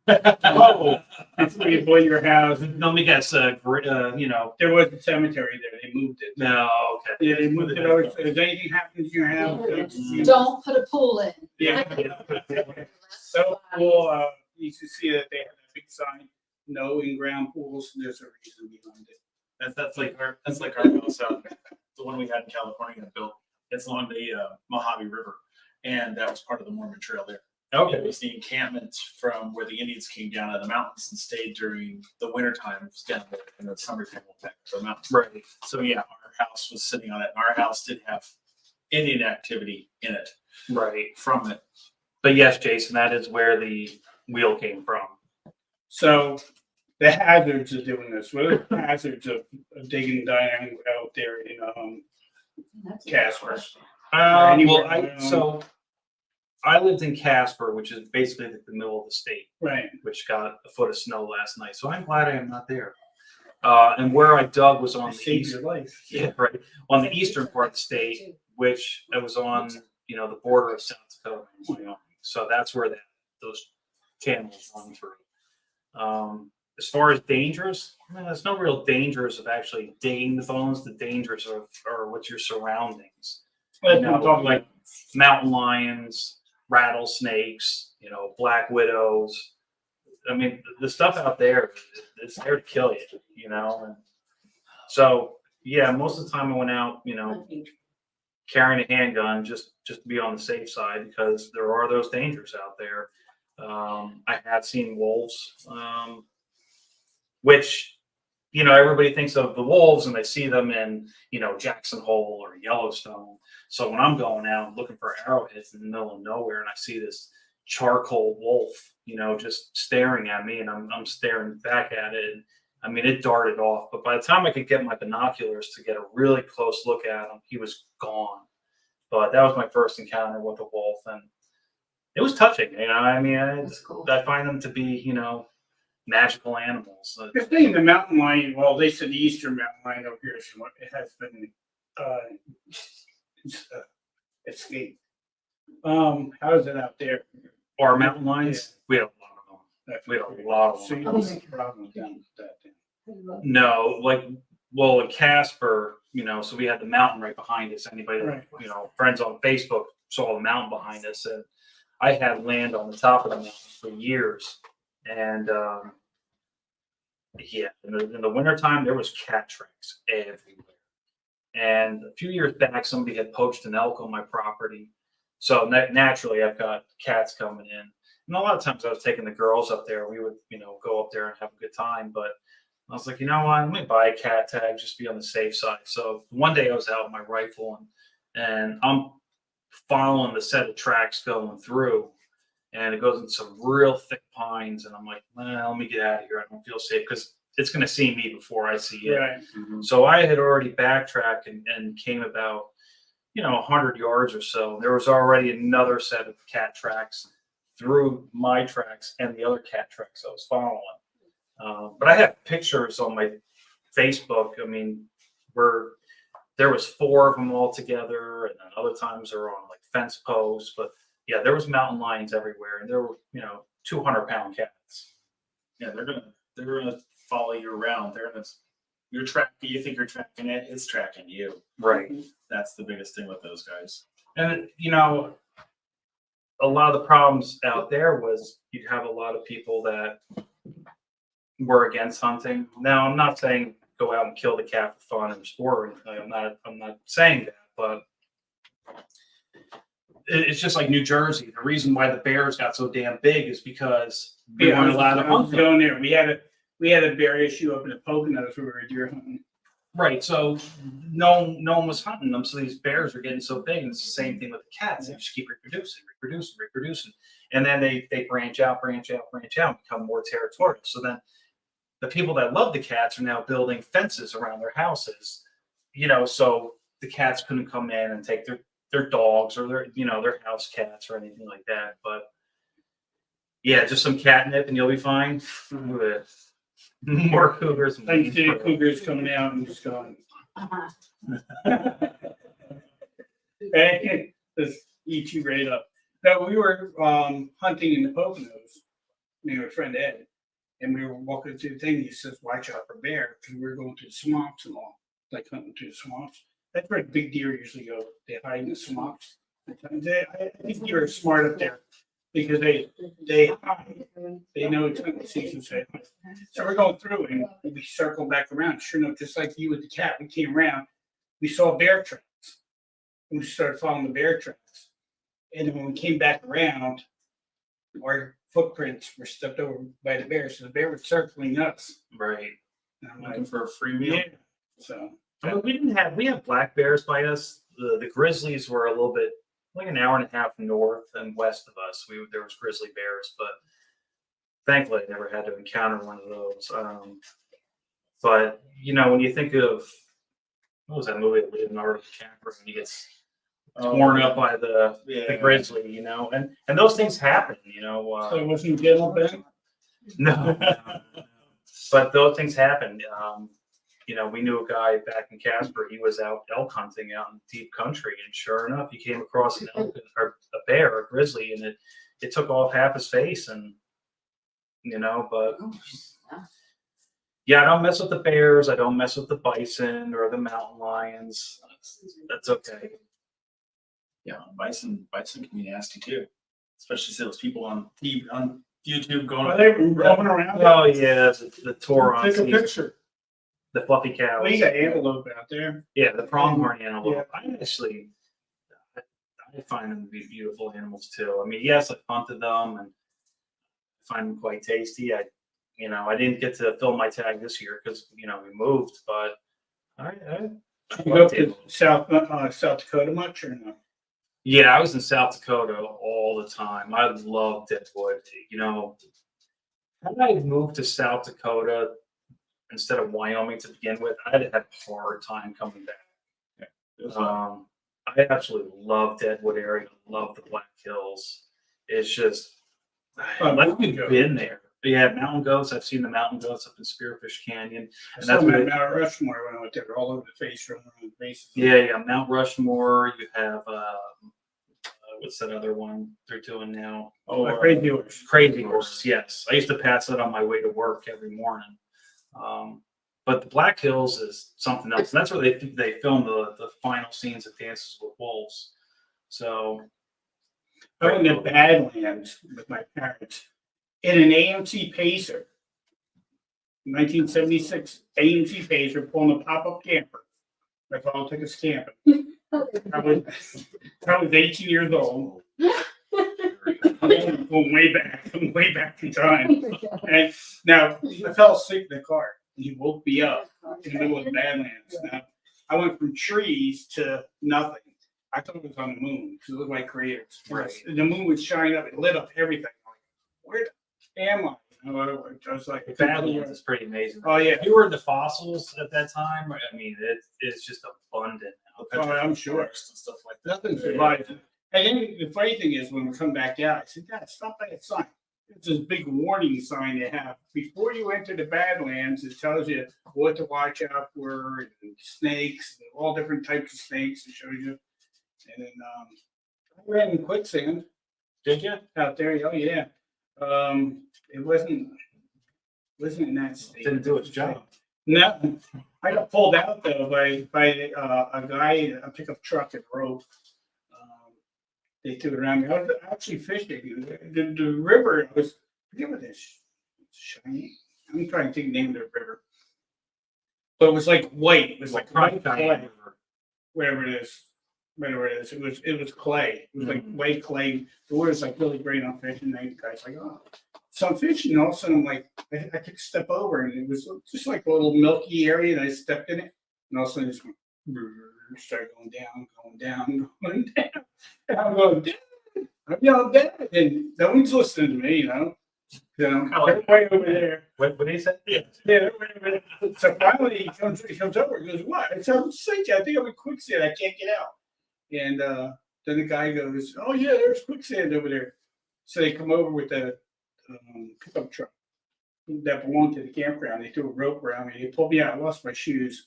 Oh, before you bought your house, Let me guess, there was a cemetery there. They moved it. no, okay. Yeah, they moved it over. So if anything happens to your house, Don't put a pool in. yeah. So cool. You should see that they have a big sign, "No in-ground pools." There's a reason behind it. That's like our house out, the one we had in California that built. It's along the Mojave River, and that was part of the Mormon Trail there. It Okay. was the encampment from where the Indians came down out of the mountains and stayed during the winter time. It was down there in the summertime back to the mountains. Right. So yeah, our house was sitting on it. And our house did have Indian activity in it Right. from it. But yes, Jason, that is where the wheel came from. So the hazards of doing this. What are the hazards of digging diamond out there in That's Casper? Well, so I lived in Casper, which is basically the middle of the state, Right. which got a foot of snow last night. So I'm glad I am not there. And where I dug was on the Saved east, your life. yeah, right, on the eastern part of the state, which it was on, the border of South Dakota and Wyoming. So that's where those channels run through. As far as dangers, there's no real dangers of actually digging the bones. The dangers are what's your surroundings. Let's not talk like Mountain lions, rattlesnakes, black widows. I mean, the stuff out there, it's there to kill you, And so, yeah, most of the time I went out, carrying a handgun just to be on the safe side because there are those dangers out there. I have seen wolves, which everybody thinks of the wolves and they see them in Jackson Hole or Yellowstone. So when I'm going out looking for arrowheads in the middle of nowhere and I see this charcoal wolf, just staring at me and I'm staring back at it. And, I mean, it darted off, but by the time I could get my binoculars to get a really close look at him, he was gone. But that was my first encounter with a wolf, and it was touching. I mean, cool. I find them to be, magical animals. The thing, the mountain lion, well, they said the eastern mountain lion over here is what it has been, escaped. How is it out there? Our mountain lions, we had a lot of them. That's- We had a lot of So them. you don't have a problem down with that then? No, like, well, in Casper, so we had the mountain right behind us. Anybody, that, Right. friends on Facebook saw the mountain behind us, and I had land on the top of the mountain for years. And yeah, in the wintertime, there was cat tracks everywhere. And a few years back, somebody had poached an elk on my property. So naturally, I've got cats coming in. And a lot of times I was taking the girls up there. We would, go up there and have a good time. But I was like, you know what? Let me buy a cat tag, just be on the safe side. So one day I was out with my rifle and I'm following the set of tracks going through. And it goes into some real thick pines. And I'm like, well, let me get out of here. I don't feel safe because it's going to see me before I see it. Right. So I had already backtracked and came about, 100 yards or so. There was already another set of cat tracks through my tracks and the other cat tracks I was following. But I have pictures on my Facebook. I mean, where there was 4 of them all together, and then other times they were on like fence posts. But yeah, there was mountain lions everywhere, and there were 200-pound cats. Yeah, they're gonna follow you around. You're tracking. You think you're tracking it? It's tracking you. Right. That's the biggest thing with those guys. And a lot of the problems out there was you'd have a lot of people that were against hunting. Now, I'm not saying go out and kill the cat for fun and sport or anything. I'm not saying that, but it's just like New Jersey. The reason why the bears got so damn big is because we weren't allowed to I was hunt them. going there. We had a bear issue up in the Poconos where we were deer hunting. Right, so no one was hunting them, so these bears are getting so big, and it's the same thing with the cats. They just keep reproducing, and then they branch out, and become more territorial. So then the people that love the cats are now building fences around their houses, so the cats couldn't come in and take their dogs or their house cats or anything like that. But yeah, just some catnip and you'll be fine. With more cougars. I can see the cougars coming out and just going. Uh-huh. Hey, just eat you right up. No, we were hunting in the Poconos, me and my friend Ed, and we were walking through the thing. He says, "Watch out for bear," because we were going through the swamps and all, like hunting through the swamps. That's where the big deer usually go. They hide in the swamps. I think deer are smart up there because they hide. They know it's hunting season. So we're going through and we circled back around. Sure enough, just like you with the cat, we came around. We saw bear tracks. And we started following the bear tracks. And then when we came back around, our footprints were stepped over by the bear. So the bear was circling us. Right. And I'm Looking like, for a free meal. yeah. So I mean, we had black bears by us. The grizzlies were a little bit like an hour and a half north and west of us. There was grizzly bears, but thankfully I never had to encounter one of those. But when you think of what was that movie with Leonardo DiCaprio, and he gets torn up by the grizzly, and those things happen, so it wasn't gentle Ben? No, but those things happen. We knew a guy back in Casper. He was out elk hunting out in deep country, and sure enough, he came across an elk or a bear, a grizzly, and it took off half his face, and but yeah, I don't mess with the bears. I don't mess with the bison or the mountain lions. That's okay. Yeah, bison can be nasty too, especially those people on YouTube going. Are they roaming around? Oh yeah, the Taurons. Take a picture. The fluffy cows. Well, you got antelope out there. Yeah, the pronghorn antelope. Yeah. I find them to be beautiful animals too. I mean, yes, I've hunted them and find them quite tasty. I didn't get to fill my tag this year because we moved, but I You go up to South Dakota much or no? yeah, I was in South Dakota all the time. I love Deadwood. Had I moved to South Dakota instead of Wyoming to begin with, I'd have had a hard time coming back. I absolutely love Deadwood area. Love the Black Hills. It's just, Oh, like there you we've go. been there. Yeah, mountain goats. I've seen the mountain goats up in Spearfish Canyon. I And saw that's them where at they- Mount Rushmore when I went there, all over the face, running around the bases. Yeah, Mount Rushmore. You have what's that other one they're doing now? Crazy Horse. Crazy Horse. Yes, I used to pass it on my way to work every morning. But the Black Hills is something else. And that's where they filmed the final scenes of Dances with Wolves. So I went to Badlands with my parents in an AMC Pacer. 1976 AMC Pacer pulling a pop-up camper. My father took us camping. I was 18 years old. I'm going way back in time. And now I fell asleep in the car. He woke me up in the middle of the Badlands. Now, I went from trees to nothing. I thought it was on the moon because it looked like craters. Right. The moon was shining up. It lit up everything. I'm like, where am I? You know, I was like, Badlands is pretty amazing. Oh yeah, If you were into fossils at that time, I mean, it's just abundant. Oh, I'm sure. And stuff like that. nothing survived. And then the funny thing is, when we come back out, I said, Dad, stop by that sign. It's this big warning sign they have. Before you enter the Badlands, it tells you what to watch out for, and snakes, and all different types of snakes. It shows you. And then I ran in quicksand Did you? out there. Oh yeah. It wasn't in that state. Didn't do its job. No, I got pulled out though by a guy, a pickup truck and rope. They threw it around me. I was actually fishing. The river was, I forget what this shiny. I'm trying to think the name of the river. But it was like white. It was like white clay, whatever it is. Whatever it is. It was clay. It was like white clay. The water's like really great on fishing. And the guy's like, oh. So I'm fishing, and all of a sudden I'm like, I took a step over, and it was just like a little milky area, and I stepped in it, and all of a sudden it just went, started going down. And I'm going, Dad, I'm yelling, Dad, and no one's listening to me, you know. They're way over there. What did he say? Yeah, they're way over there. So finally he comes over and goes, what? I said, I'm sick. I think I'm in quicksand. I can't get out. And then the guy goes, oh yeah, there's quicksand over there. So they come over with the pickup truck that belonged to the campground. They threw a rope around me. They pulled me out. I lost my shoes.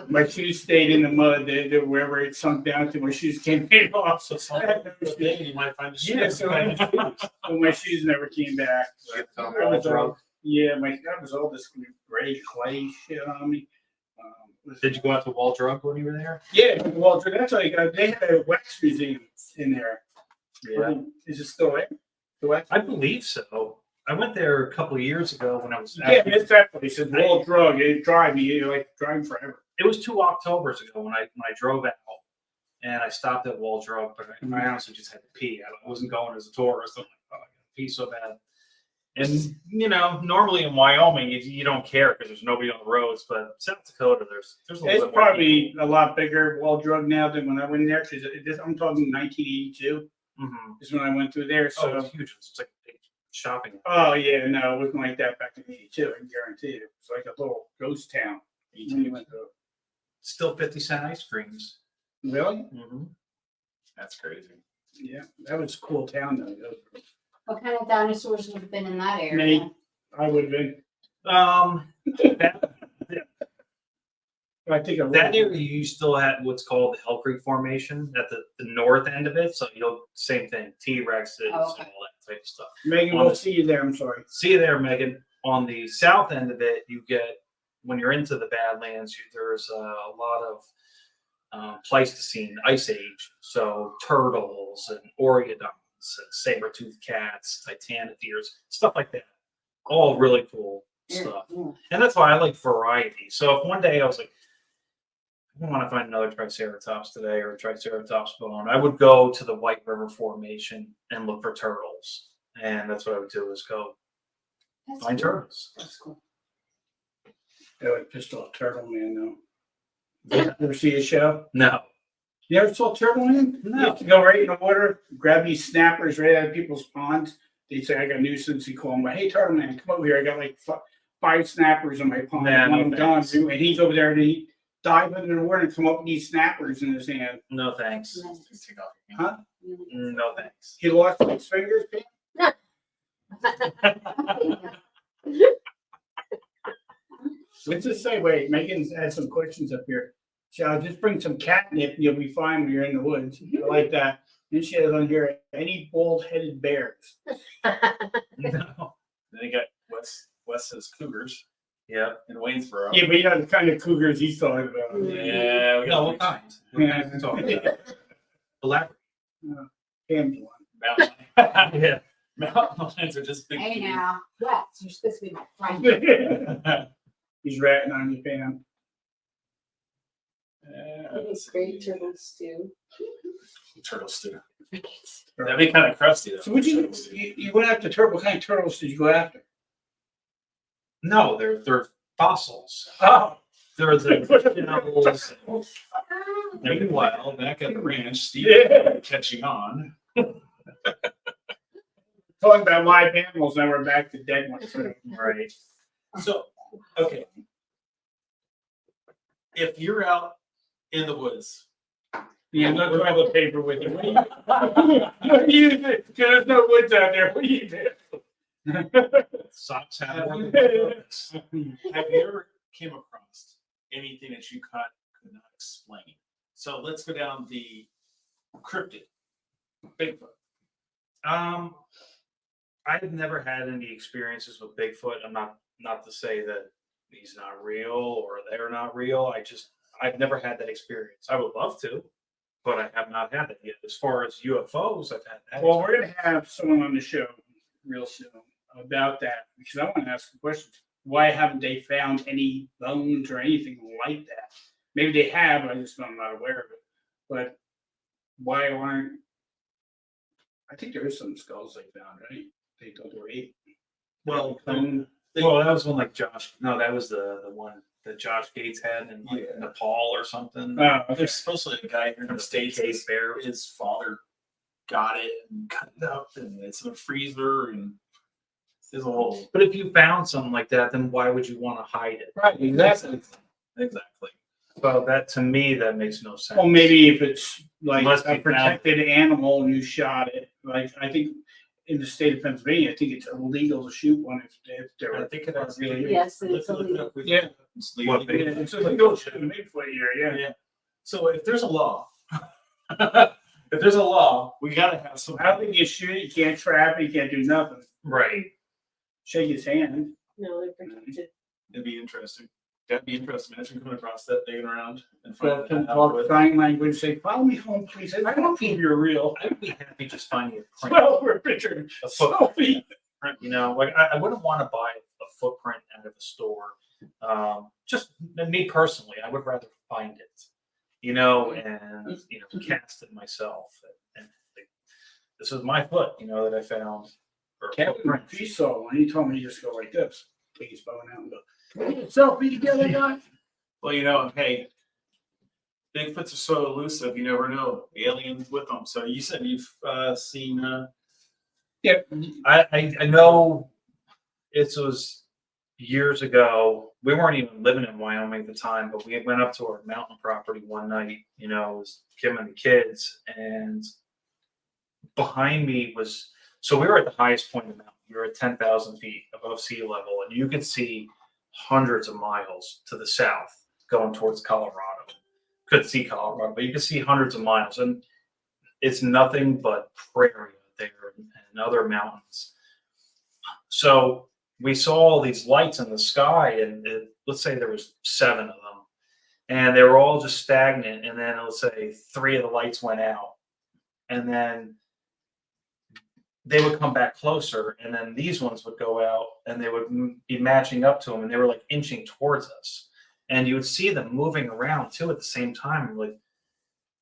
My shoes stayed in the mud. They wherever it sunk down to, my shoes came off. So you might find the Yeah, so my shoes never came back. I was all, yeah, that was all this gray clay shit on me. Did you go out to Wall Drug when you were there? Yeah, well, that's like they had a wax museum in there. Is it still there? The wax? I believe so. I went there a couple of years ago when I was. Yeah, it's that place. It's Wall Drug. It drive me like driving forever. It was 2 Octobers ago when I drove out, and I stopped at Wall Drug, but I honestly just had to pee. I wasn't going as a tourist. I'm like, oh, I gotta pee so bad. And normally in Wyoming, you don't care because there's nobody on the roads, but South Dakota, there's a little It's bit more probably people. a lot bigger Wall Drug now than when I went in there. Because I'm talking 1982 Mhm. is when I went through there. Oh, So it's huge. It's like a big shopping. oh yeah, no, it wasn't like that back in '82. I can guarantee you. It's like a little ghost town. When you went to Still 50-cent ice creams. really? Mm-hmm. That's crazy. Yeah, that was a cool town though. What kind of dinosaurs would have been in that area? Me. I would have been. That I think area you still had what's called the Hell Creek Formation at the north end of it. So same thing, T-Rexes and all Okay. that type of stuff. Megan, we'll see you there. I'm sorry. See you there, Megan. On the south end of it, you get when you're into the Badlands. There's a lot of Pleistocene, Ice Age, so turtles and oreodons and saber-toothed cats, titanic deers, stuff like that. All really cool stuff. And that's why I like variety. So if one day I was like, I want to find another Triceratops today or a Triceratops bone, I would go to the White River Formation and look for turtles. And that's what I would do is go That's find cool. turtles. That's cool. That would pissed off Turtle Man though. You ever see his show? No. You ever saw Turtle Man? No. You have to go right in the water, grab these snappers right out of people's ponds. They'd say, I got nuisance. You call him, hey, Turtle Man, come over here. I got like 5 snappers in my pond. Nah, One no of them gone. thanks. And he's over there and he dive into the water and come up with these snappers in his hand. No thanks. Huh? No thanks. He lost 6 fingers. Let's just say, wait, Megan's had some questions up here. Shall just bring some catnip, you'll be fine when you're in the woods. I like that. And she has on here, any bald-headed bears. No. Then you got Wes says cougars Yeah. in Waynesboro. Yeah, but you know the kind of cougars he's talking about. Yeah, we got all kinds. What kinds we talking about? Elaborate. Cam's one. Mountain. Yeah. Mountain lions are just big. Hey now, Wes, you're supposed to be my friend. He's ratting on you, Pam. It's great turtle stew. Turtle stew. That'd be kind of crusty though. So would you went after turtle? What kind of turtles did you go after? No, they're fossils. Oh, They're the shells. Meanwhile, back at the ranch, Steve Yeah. catching on. talking about live animals, now we're back to dead ones. Right. So, okay. If you're out in the woods, Yeah, no toilet paper with you. What do you do? 'Cause there's no woods out there. What do you do? Socks have have more you, than have you ever came across anything that you could not explain? So let's go down the cryptid, Bigfoot. I've never had any experiences with Bigfoot. I'm not to say that he's not real or they're not real. I've never had that experience. I would love to, but I have not had that yet. As far as UFOs, I've had that. Well, we're gonna have someone on the show real soon about that, because I want to ask a question. Why haven't they found any bones or anything like that? Maybe they have, I just I'm not aware of it. But why aren't? I think there is some skulls they found, right? They thought there were 8. Well, Well, that was one like Josh. No, that was the one that Josh Gates had in like Yeah. Nepal or something. Oh, okay. there's supposedly a guy here in the States. Cave bear. His father got it and cut it up, and it's in a freezer, and there's a whole. But if you found something like that, then why would you want to hide it? Right, exactly. Exactly. Well, that to me that makes no sense. Well, maybe if it's like Must a be protected animal and you shot it, like I think in the state of Pennsylvania, I think it's illegal to shoot one if there I were. think it is. Really? Yes, Look it's it illegal. up. Yeah. It's legal. What, big- It's illegal to shoot a Bigfoot here, yeah. Yeah. So if there's a law, if there's a law, we gotta have some. I don't think you shoot it, you can't trap it, you can't do nothing. Right. Shake his hand. No, they're protected. It'd be interesting. That'd be interesting. Imagine coming across that digging around and Well, finding can that out. talk with- sign language, say, follow me home, please. I don't think you're real. I would be happy just finding a print. Well, we're picturing A foot, Sophie. you know, like I wouldn't want to buy a footprint out of the store. Just me personally, I would rather find it, you know, and you know, cast it myself. And like, this is my foot, you know, that I found. Or a Kevin, footprint. if he saw one, he told me to just go like this, take his phone out and go, selfie together, guys. Well, you know, hey, Bigfoots are so elusive. You never know. Aliens with them. So you said you've seen. Yeah. I know it was years ago. We weren't even living in Wyoming at the time, but we went up to our mountain property one night. You know, it was Kim and the kids, and behind me was so we were at the highest point of the mountain. We were at 10,000 feet above sea level, and you could see hundreds of miles to the south going towards Colorado. Couldn't see Colorado, but you could see hundreds of miles, and it's nothing but prairie there and other mountains. So we saw all these lights in the sky, and let's say there was 7 of them, and they were all just stagnant. And then let's say 3 of the lights went out, and then they would come back closer, and then these ones would go out, and they would be matching up to them, and they were like inching towards us, and you would see them moving around too at the same time. I'm like,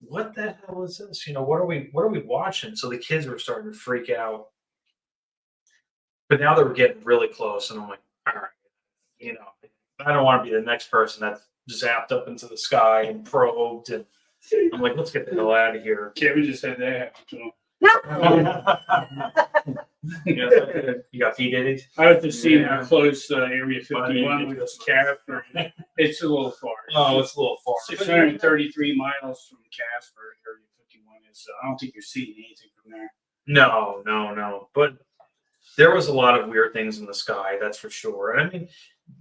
what the hell is this? You know, what are we watching? So the kids were starting to freak out. But now they were getting really close, and I'm like, all right, you know, I don't want to be the next person that's zapped up into the sky and probed. And I'm like, let's get the hell out of here. Kevin just said that. So. You got P. Diddy? I was just seeing Yeah. how close Area 51 Funny. was to Casper. It's a little far. Oh, it's a little far. 633 miles from Casper, Area 51 is. So I don't think you're seeing anything from there. No. But there was a lot of weird things in the sky, that's for sure. And I mean,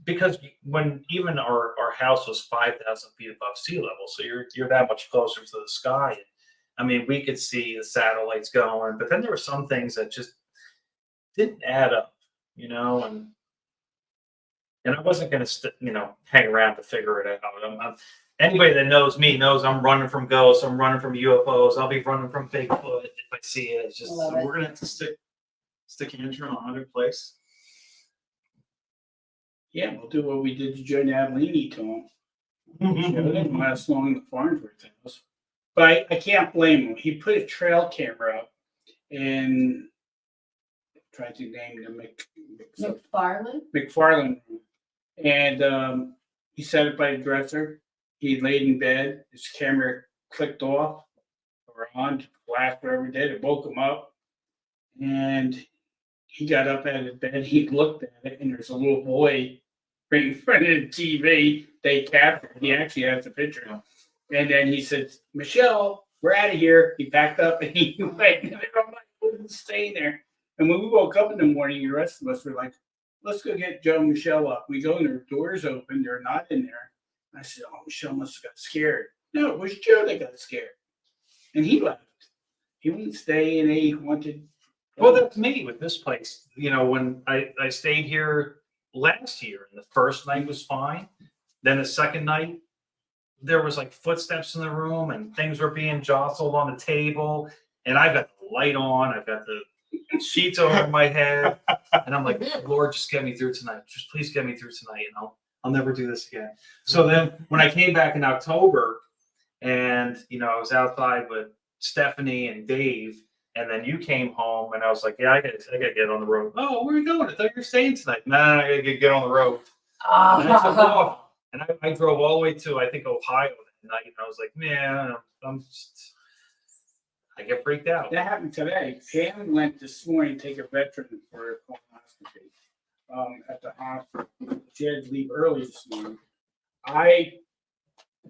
because when even our house was 5,000 feet above sea level, so you're that much closer to the sky. I mean, we could see the satellites going, but then there were some things that just didn't add up, you know, and I wasn't going to, hang around to figure it out. Anybody that knows me knows I'm running from ghosts. I'm running from UFOs. I'll be running from Bigfoot if I see it. It's just I love So it. we're gonna have to stick Andrew in a haunted place. Yeah, we'll do what we did to Joe Natalini to him. Yeah, it didn't last long in the Farnsworth house. But I can't blame him. He put a trail camera up and tried to name the McFarland? McFarland room. And he set it by the dresser. He laid in bed. His camera clicked off or on, flashed, whatever it did. It woke him up. And he got up out of bed. He looked at it, and there's a little boy right in front of the TV. They captured. He actually has the picture. And then he said, "Michelle, we're out of here." He packed up and he went. And I'm like, staying there. And when we woke up in the morning, the rest of us were like, "Let's go get Joe and Michelle up." We go and their doors open. They're not in there. I said, "Oh, Michelle must have got scared." No, it was Joe that got scared. And he left. He wouldn't stay, and he wanted. Well, that's me with this place. When I stayed here last year, and the first night was fine. Then the second night, there was like footsteps in the room, and things were being jostled on the table. And I've got the light on. I've got the sheets over my head, and I'm like, "Lord, just get me through tonight. Just please get me through tonight, and I'll never do this again." So then, when I came back in October, and I was outside with Stephanie and Dave. And then you came home, and I was like, "Yeah, I gotta get on the road." "Oh, where are you going? I thought you were staying tonight." "No, I gotta get on the road." And I took off, and I drove all the way to I think Ohio that night, and I was like, "Man, I get freaked out." That happened today. Pam went this morning to take a veteran for a colonoscopy at the hospital. She had to leave early this morning. I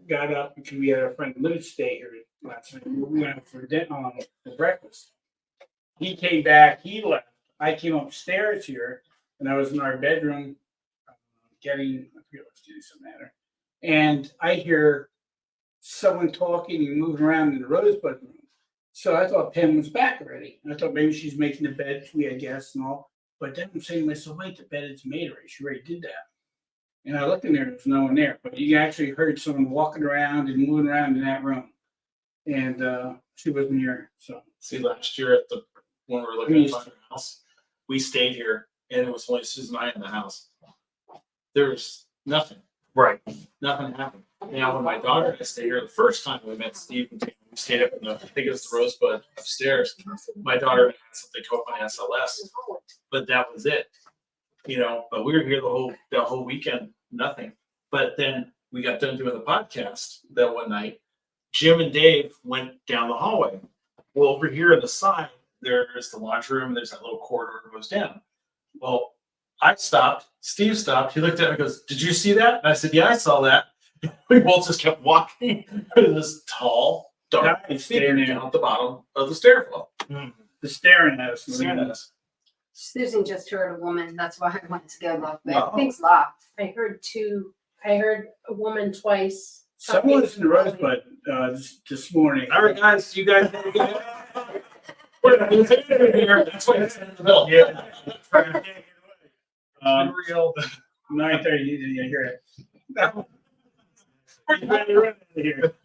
got up because we had a friend Liz stay here last night. We went out for breakfast. He came back. He left. I came upstairs here, and I was in our bedroom getting. I forget what's doing some matter. And I hear someone talking and moving around in the rosebud room. So I thought Pam was back already. I thought maybe she's making the bed. We had guests and all. But then I'm saying to myself, "Wait, the bed is made already. She already did that." And I looked in there, there's no one there. But you actually heard someone walking around and moving around in that room. And she wasn't here. So See, last year when we were looking at the house, we stayed here and it was only Susan and I in the house. There was nothing. Right. Nothing happened. Now, when my daughter and I stayed here the first time we met Steve and Tam, we stayed up in I think it was the Rosebud upstairs. My daughter had something come up on SLS, but that was it. But we were here the whole weekend, nothing. But then we got done doing the podcast that one night. Jim and Dave went down the hallway. Well, over here on the side, there's the laundry room. There's that little corridor that goes down. Well, I stopped. Steve stopped. He looked at me and goes, "Did you see that?" And I said, "Yeah, I saw that." We both just kept walking to this tall, dark Guy figure standing down at the bottom of the stairwell. the staring at us. Staring at us. Susan just heard a woman, that's why I wanted to go look, but Wow. things locked. I heard a woman twice. Someone was in the Rosebud this morning. All right, guys, you guys. We're not gonna take it here. That's why it's in the middle. Yeah. Um, 9:30, you hear it. You better run out of here.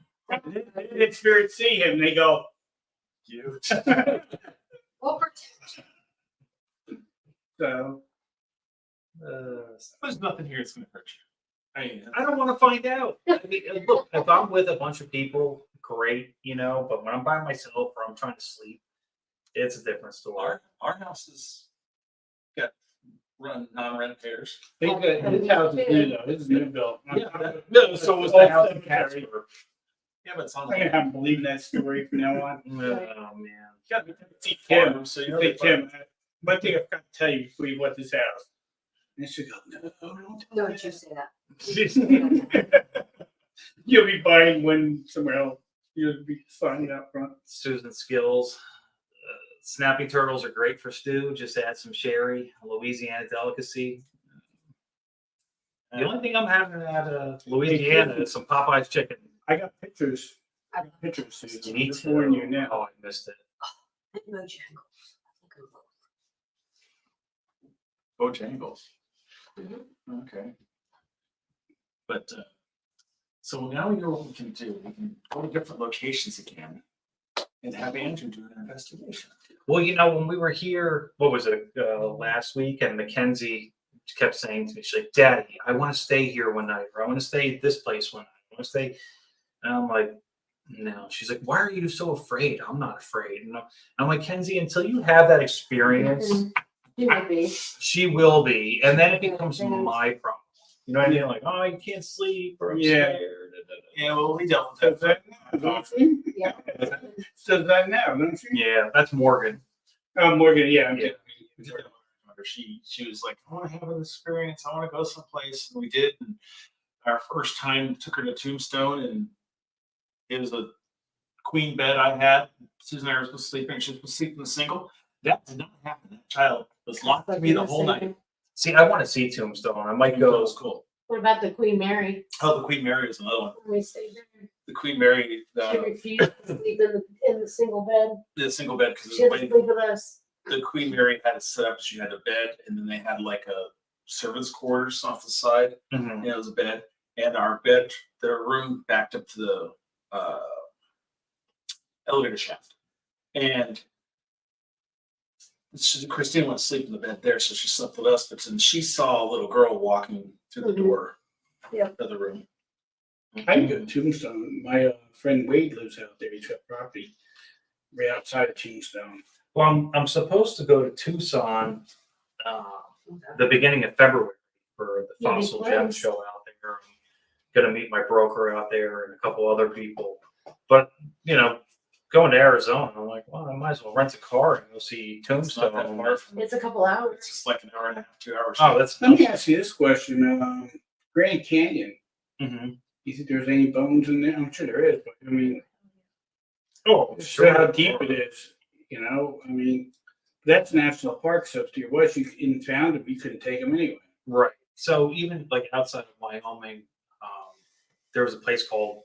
Did Spirit see him? They go, You. We'll protect you. so. There's nothing here that's gonna hurt you. I mean, I don't want to find out. I mean, look, if I'm with a bunch of people, great, but when I'm by myself or I'm trying to sleep, it's a different story. our house has got run non-renters. His house is new though. His is new built. No, so was the house in Casper. Yeah, but it's on I'm gonna have him believe that story from now on. Oh man. You got to teach Tim, them, so you know. Hey, Tim, one thing I've got to tell you before you want this house. And she go, "No, don't tell Don't me you say that. that." You'll be buying one somewhere else. You'll be signing up front. Susan Skills, snapping turtles are great for stew. Just add some sherry, a Louisiana delicacy. The only thing I'm having at Louisiana is some Popeye's chicken. I got pictures. Susan. You need Just to. warn you now. Oh, I missed it. Bojangles. Mhm. Okay. But, so now we know what we can do. We can go to different locations again and have Andrew do an investigation. Well, when we were here, what was it, last week, and Mackenzie kept saying to me, she's like, Daddy, I want to stay here one night, or I want to stay at this place one night. I want to stay. And I'm like, no. She's like, why are you so afraid? I'm not afraid. And I'm like, Kenzie, until you have that experience, You might be. she will be. And then it becomes my problem. You know what I mean? Like, oh, you can't sleep, or I'm Yeah. scared. Yeah, well, we dealt Says with that. that now, Yeah. says that now, don't you? Yeah, that's Morgan. Morgan, yeah. Yeah. We did that with her. She was like, I want to have an experience. I want to go someplace. And we did. And our first time took her to Tombstone, and it was a queen bed I had. Susan and I was sleeping. She was sleeping single. That did not happen. That child was locked to me the whole night. See, I want to see Tombstone. I might That go. was cool. What about the Queen Mary? Oh, the Queen Mary is another one. We stayed there. The Queen Mary, She refused to sleep in the single bed. the single bed, because She had to sleep with us. the Queen Mary had it set up. She had a bed, and then they had like a servants' quarters off the side. Mhm. And it was a bed, and our bed, the room backed up to the elevator shaft. And Christine went to sleep in the bed there, so she slept with us. But then she saw a little girl walking through the Mhm. door Yep. of the room. I can go to Tombstone. My friend Wade lives out there. He's got property right outside of Tombstone. Well, I'm supposed to go to Tucson the beginning of February for the Yeah, Fossil big Gem place. show out there. I'm gonna meet my broker out there and a couple other people. But going to Arizona, I'm like, well, I might as well rent a car and go see It's not Tombstone. that far from. It's a couple hours. It's just like an hour and a half, 2 hours. Oh, that's Let me ask you this question. Grand Canyon, Mhm. you think there's any bones in there? I'm sure there is, but I mean, Oh, sure how deep it is, I mean, that's national park, so if there was, you couldn't found them, you couldn't take them anyway. Right. So even like outside of Wyoming, there was a place called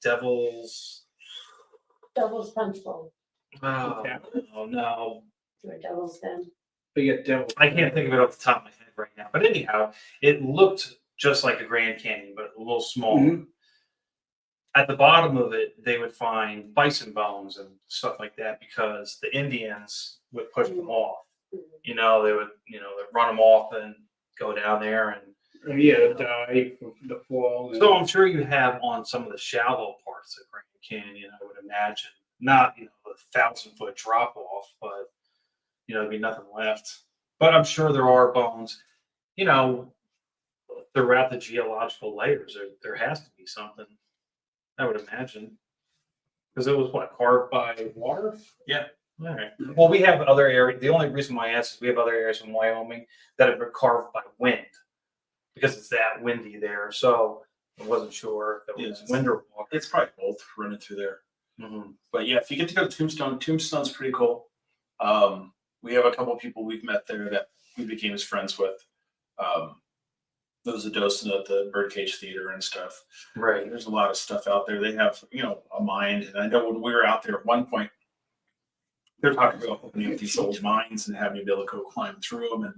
Devil's. Devil's Punch Bowl Oh no, or Devil's Den. But yet devil. I can't think of it off the top of my head right now. But anyhow, it looked just like a Grand Canyon, but a little smaller. Mhm. At the bottom of it, they would find bison bones and stuff like that because the Indians would push them off. They would, they'd run them off and go down there. And Yeah, die from the fall. so I'm sure you have on some of the shallow parts of Grand Canyon, I would imagine, not, a 1,000-foot drop off, but, there'd be nothing left. But I'm sure there are bones, throughout the geological layers. There has to be something, I would imagine. Because it was carved by water? Yeah. All right. Well, we have other areas. The only reason why I asked is we have other areas in Wyoming that have been carved by wind because it's that windy there. So I wasn't sure if it was Yes. wind or water. It's probably both running through there. Mhm. But yeah, if you get to go to Tombstone, Tombstone's pretty cool. We have a couple of people we've met there that we became as friends with. Those are Dosing at the Birdcage Theater and stuff. Right. There's a lot of stuff out there. They have, a mine. And I know when we were out there at one point, they're talking about opening up these old mines and having you be able to go climb through them and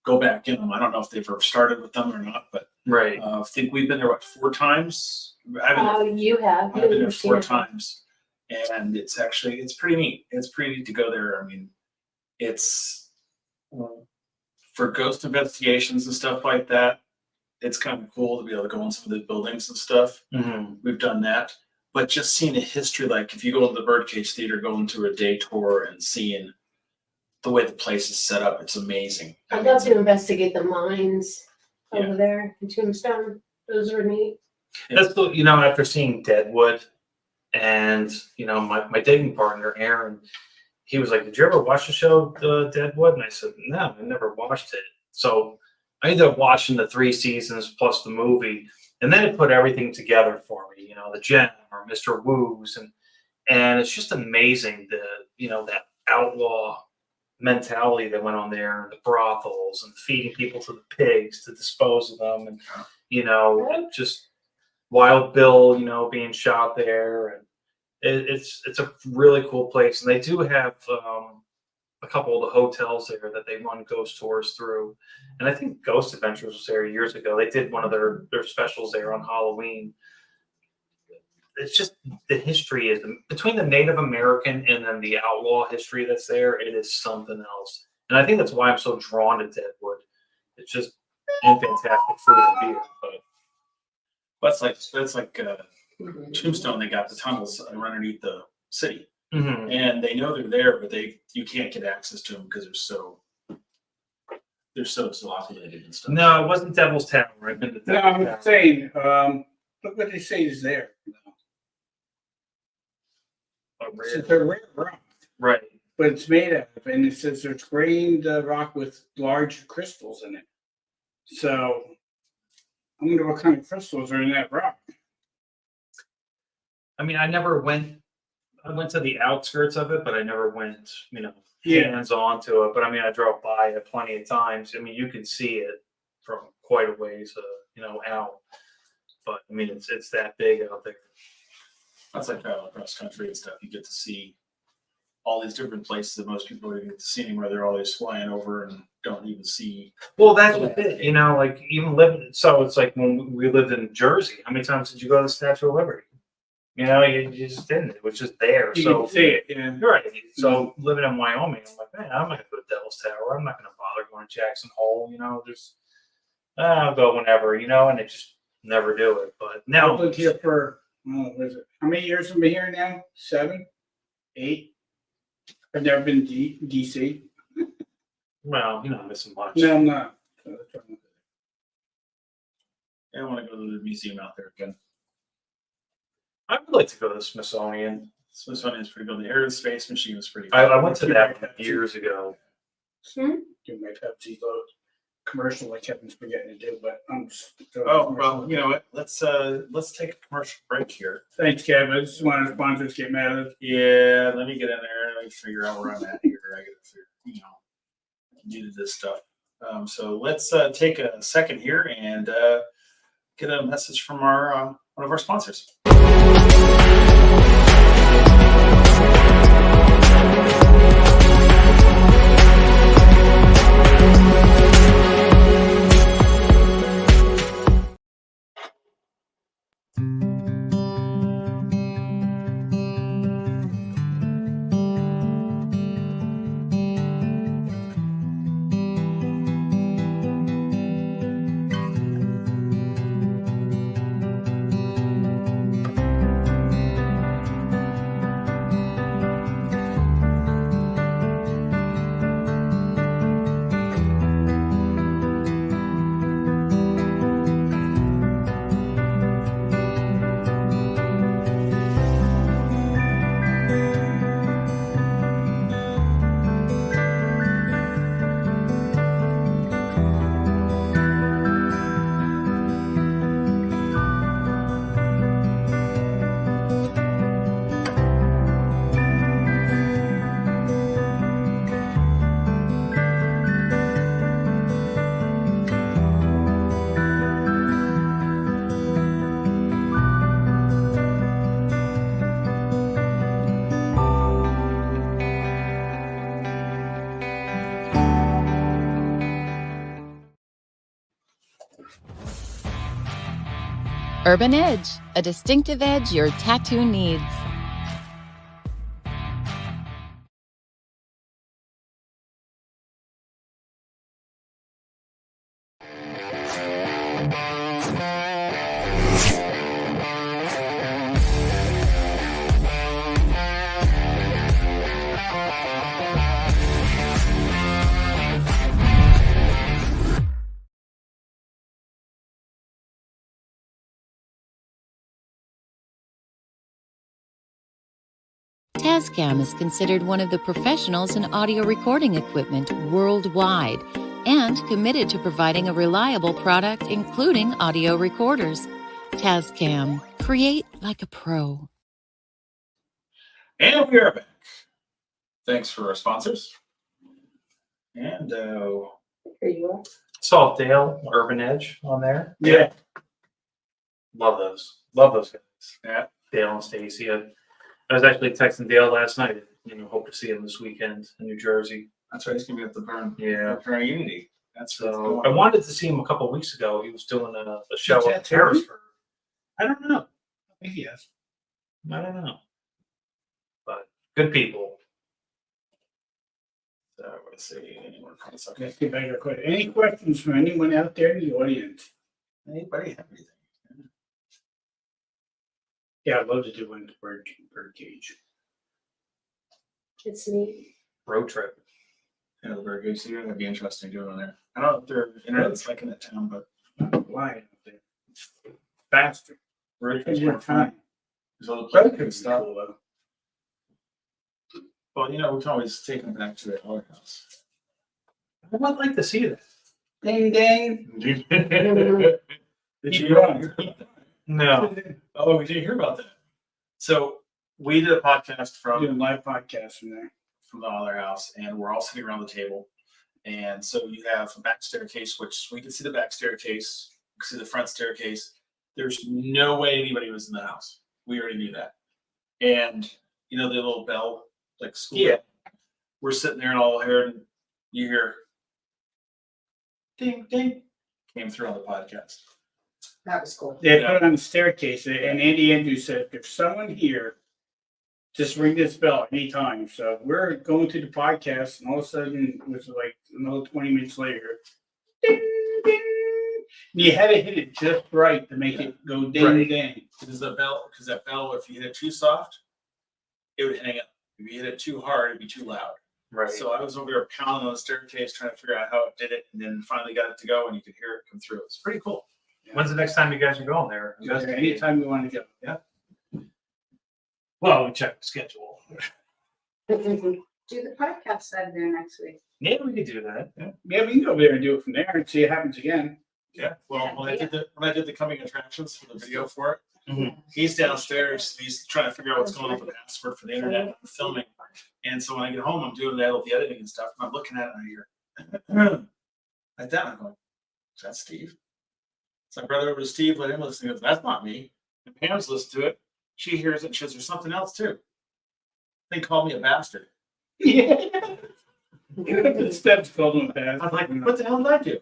go back in them. I don't know if they've ever started with them or not, but Right. I think we've been there, 4 times? I've been there Oh, you have. I've been there You've seen 4 it. times, and it's pretty neat. It's pretty neat to go there. I mean, it's for ghost investigations and stuff like that. It's kind of cool to be able to go in some of the buildings and stuff. Mhm. We've done that, but just seeing a history, like if you go to the Birdcage Theater, going to a day tour and seeing the way the place is set up, it's amazing. I'd love to investigate the mines Yeah. over there in Tombstone. Those are neat. That's the, after seeing Deadwood and, my dating partner, Aaron, he was like, did you ever watch the show Deadwood? And I said, no, I never watched it. So I ended up watching the 3 seasons plus the movie. And then it put everything together for me, the Gem or Mr. Woos. And it's just amazing that outlaw mentality that went on there, the brothels and feeding people to the pigs to dispose of them, and just Wild Bill, being shot there, and it's a really cool place. And they do have a couple of the hotels there that they run ghost tours through. And I think Ghost Adventures was there years ago. They did one of their specials there on Halloween. It's just the history is between the Native American and then the outlaw history that's there. It is something else, and I think that's why I'm so drawn to Deadwood. It's just fantastic food and beer. But That's like Tombstone. They got the tunnels underneath the city, Mhm. and they know they're there, but you can't get access to them because they're so dilapidated and stuff. No, it wasn't Devil's Tower. I've been to No, Devil's I'm Tower. saying, look what they say is there. Oh, It's a rare rock, right. but it's made out of, and it says it's grained rock with large crystals in it. So I wonder what kind of crystals are in that rock. I mean, I went to the outskirts of it, but I never went, Yeah. hands on to it. But I mean, I drove by it plenty of times. I mean, you can see it from quite a ways, out. But I mean, it's that big out there. That's like traveling across country and stuff. You get to see all these different places that most people don't get to see anymore. They're always flying over and don't even see. Well, that's it. Like even living. So it's like when we lived in Jersey. How many times did you go to the Statue of Liberty? You just didn't. It was just there. You So can see it, yeah. right. So living in Wyoming, I'm like, man, I'm not gonna go to Devil's Tower. I'm not gonna bother going to Jackson Hole. I'll go whenever. And it just never do it. But now I've lived here for, how many years have I been here now? 7, 8? I've never been to DC. well, you're not missing much. No, I'm not. I want to go to the museum out there again. I would like to go to the Smithsonian. Smithsonian's pretty good. The Air and Space Machine is pretty I good. went to that one years ago. Do my Pepsi load commercial like Kevin's forgetting to do, but I'm just. Oh, well, you know what? Let's take a commercial break here. Thanks, Kevin. I just wanted sponsors to get mad at us. Yeah, let me get in there. Let me figure out where I'm at here. I gotta figure, do this stuff. So let's take a second here and get a message from our one of our sponsors. Urban Edge, a distinctive edge your tattoo needs. Tascam is considered one of the professionals in audio recording equipment worldwide and committed to providing a reliable product, including audio recorders. Tascam, create like a pro. And we are back. thanks for our sponsors. And Here you are. Saw Dale Urban Edge on there. Yeah. Love those. Love those guys. Yeah. Dale and Stacy. I was actually texting Dale last night. Hope to see him this weekend in New Jersey. that's right. He's gonna be at the Burn. Yeah. Burn Unity. That's what's So going I on. wanted to see him a couple of weeks ago. He was doing a show Is up that in Harrisburg. I don't know. I think he has. I don't know. But good people. So let's see. Any more comments? Okay, Okay. see if I got questions. Any questions from anyone out there in the audience? Anybody have anything? Yeah, I'd love to do one bird cage. It's neat. Road trip. Yeah, the very good. So that'd be interesting doing on there. I don't know if their internet's like in that town, but Why? Faster. road Takes trips more more fun. time. There's all the Road good trips stuff. cool though. Well, we can always take them back to our house. I would like to see that. Ding ding. Did Keep you going. No. Oh, we didn't hear about that. So we did a podcast from Doing live podcast from there. the other house, and we're all sitting around the table. And so you have a back staircase, which we can see the back staircase, we can see the front staircase. There's no way anybody was in the house. We already knew that. And the little bell, like school. Yeah. We're sitting there and all here, and you hear ding ding came through on the podcast. That was cool. They Yeah. put it on the staircase, and Andy Andrews said, if there's someone here, just ring this bell anytime. So we're going to the podcast, and all of a sudden, it was like another 20 minutes later, ding, ding. And you had to hit it just right to make it go ding, Right. ding. Because that bell, if you hit it too soft, it would hang up. If you hit it too hard, it'd be too loud. Right. So I was over there pounding on the staircase trying to figure out how it did it, and then finally got it to go, and you could hear it come through. It's pretty cool. When's the next time you guys are going there? Anytime we want to go. Well, we check the schedule. Do the podcast out of there next week. Yeah, we could do that. Yeah, we can go over there and do it from there and see what happens again. Yeah. Well, when I did the coming attractions for the video for it, Mhm. he's downstairs. He's trying to figure out what's going on with the password for the internet. I'm filming, and so when I get home, I'm doing all the editing and stuff. And I'm looking at it, and I hear like that. I'm going, "Is that Steve?" So I brought it over to Steve, let him listen. He goes, "That's not me." And Pam's listened to it. She hears it. And she says, "There's something else too." They called me a bastard. Yeah. The steps called him fast. I'm like, "What the hell did I do?"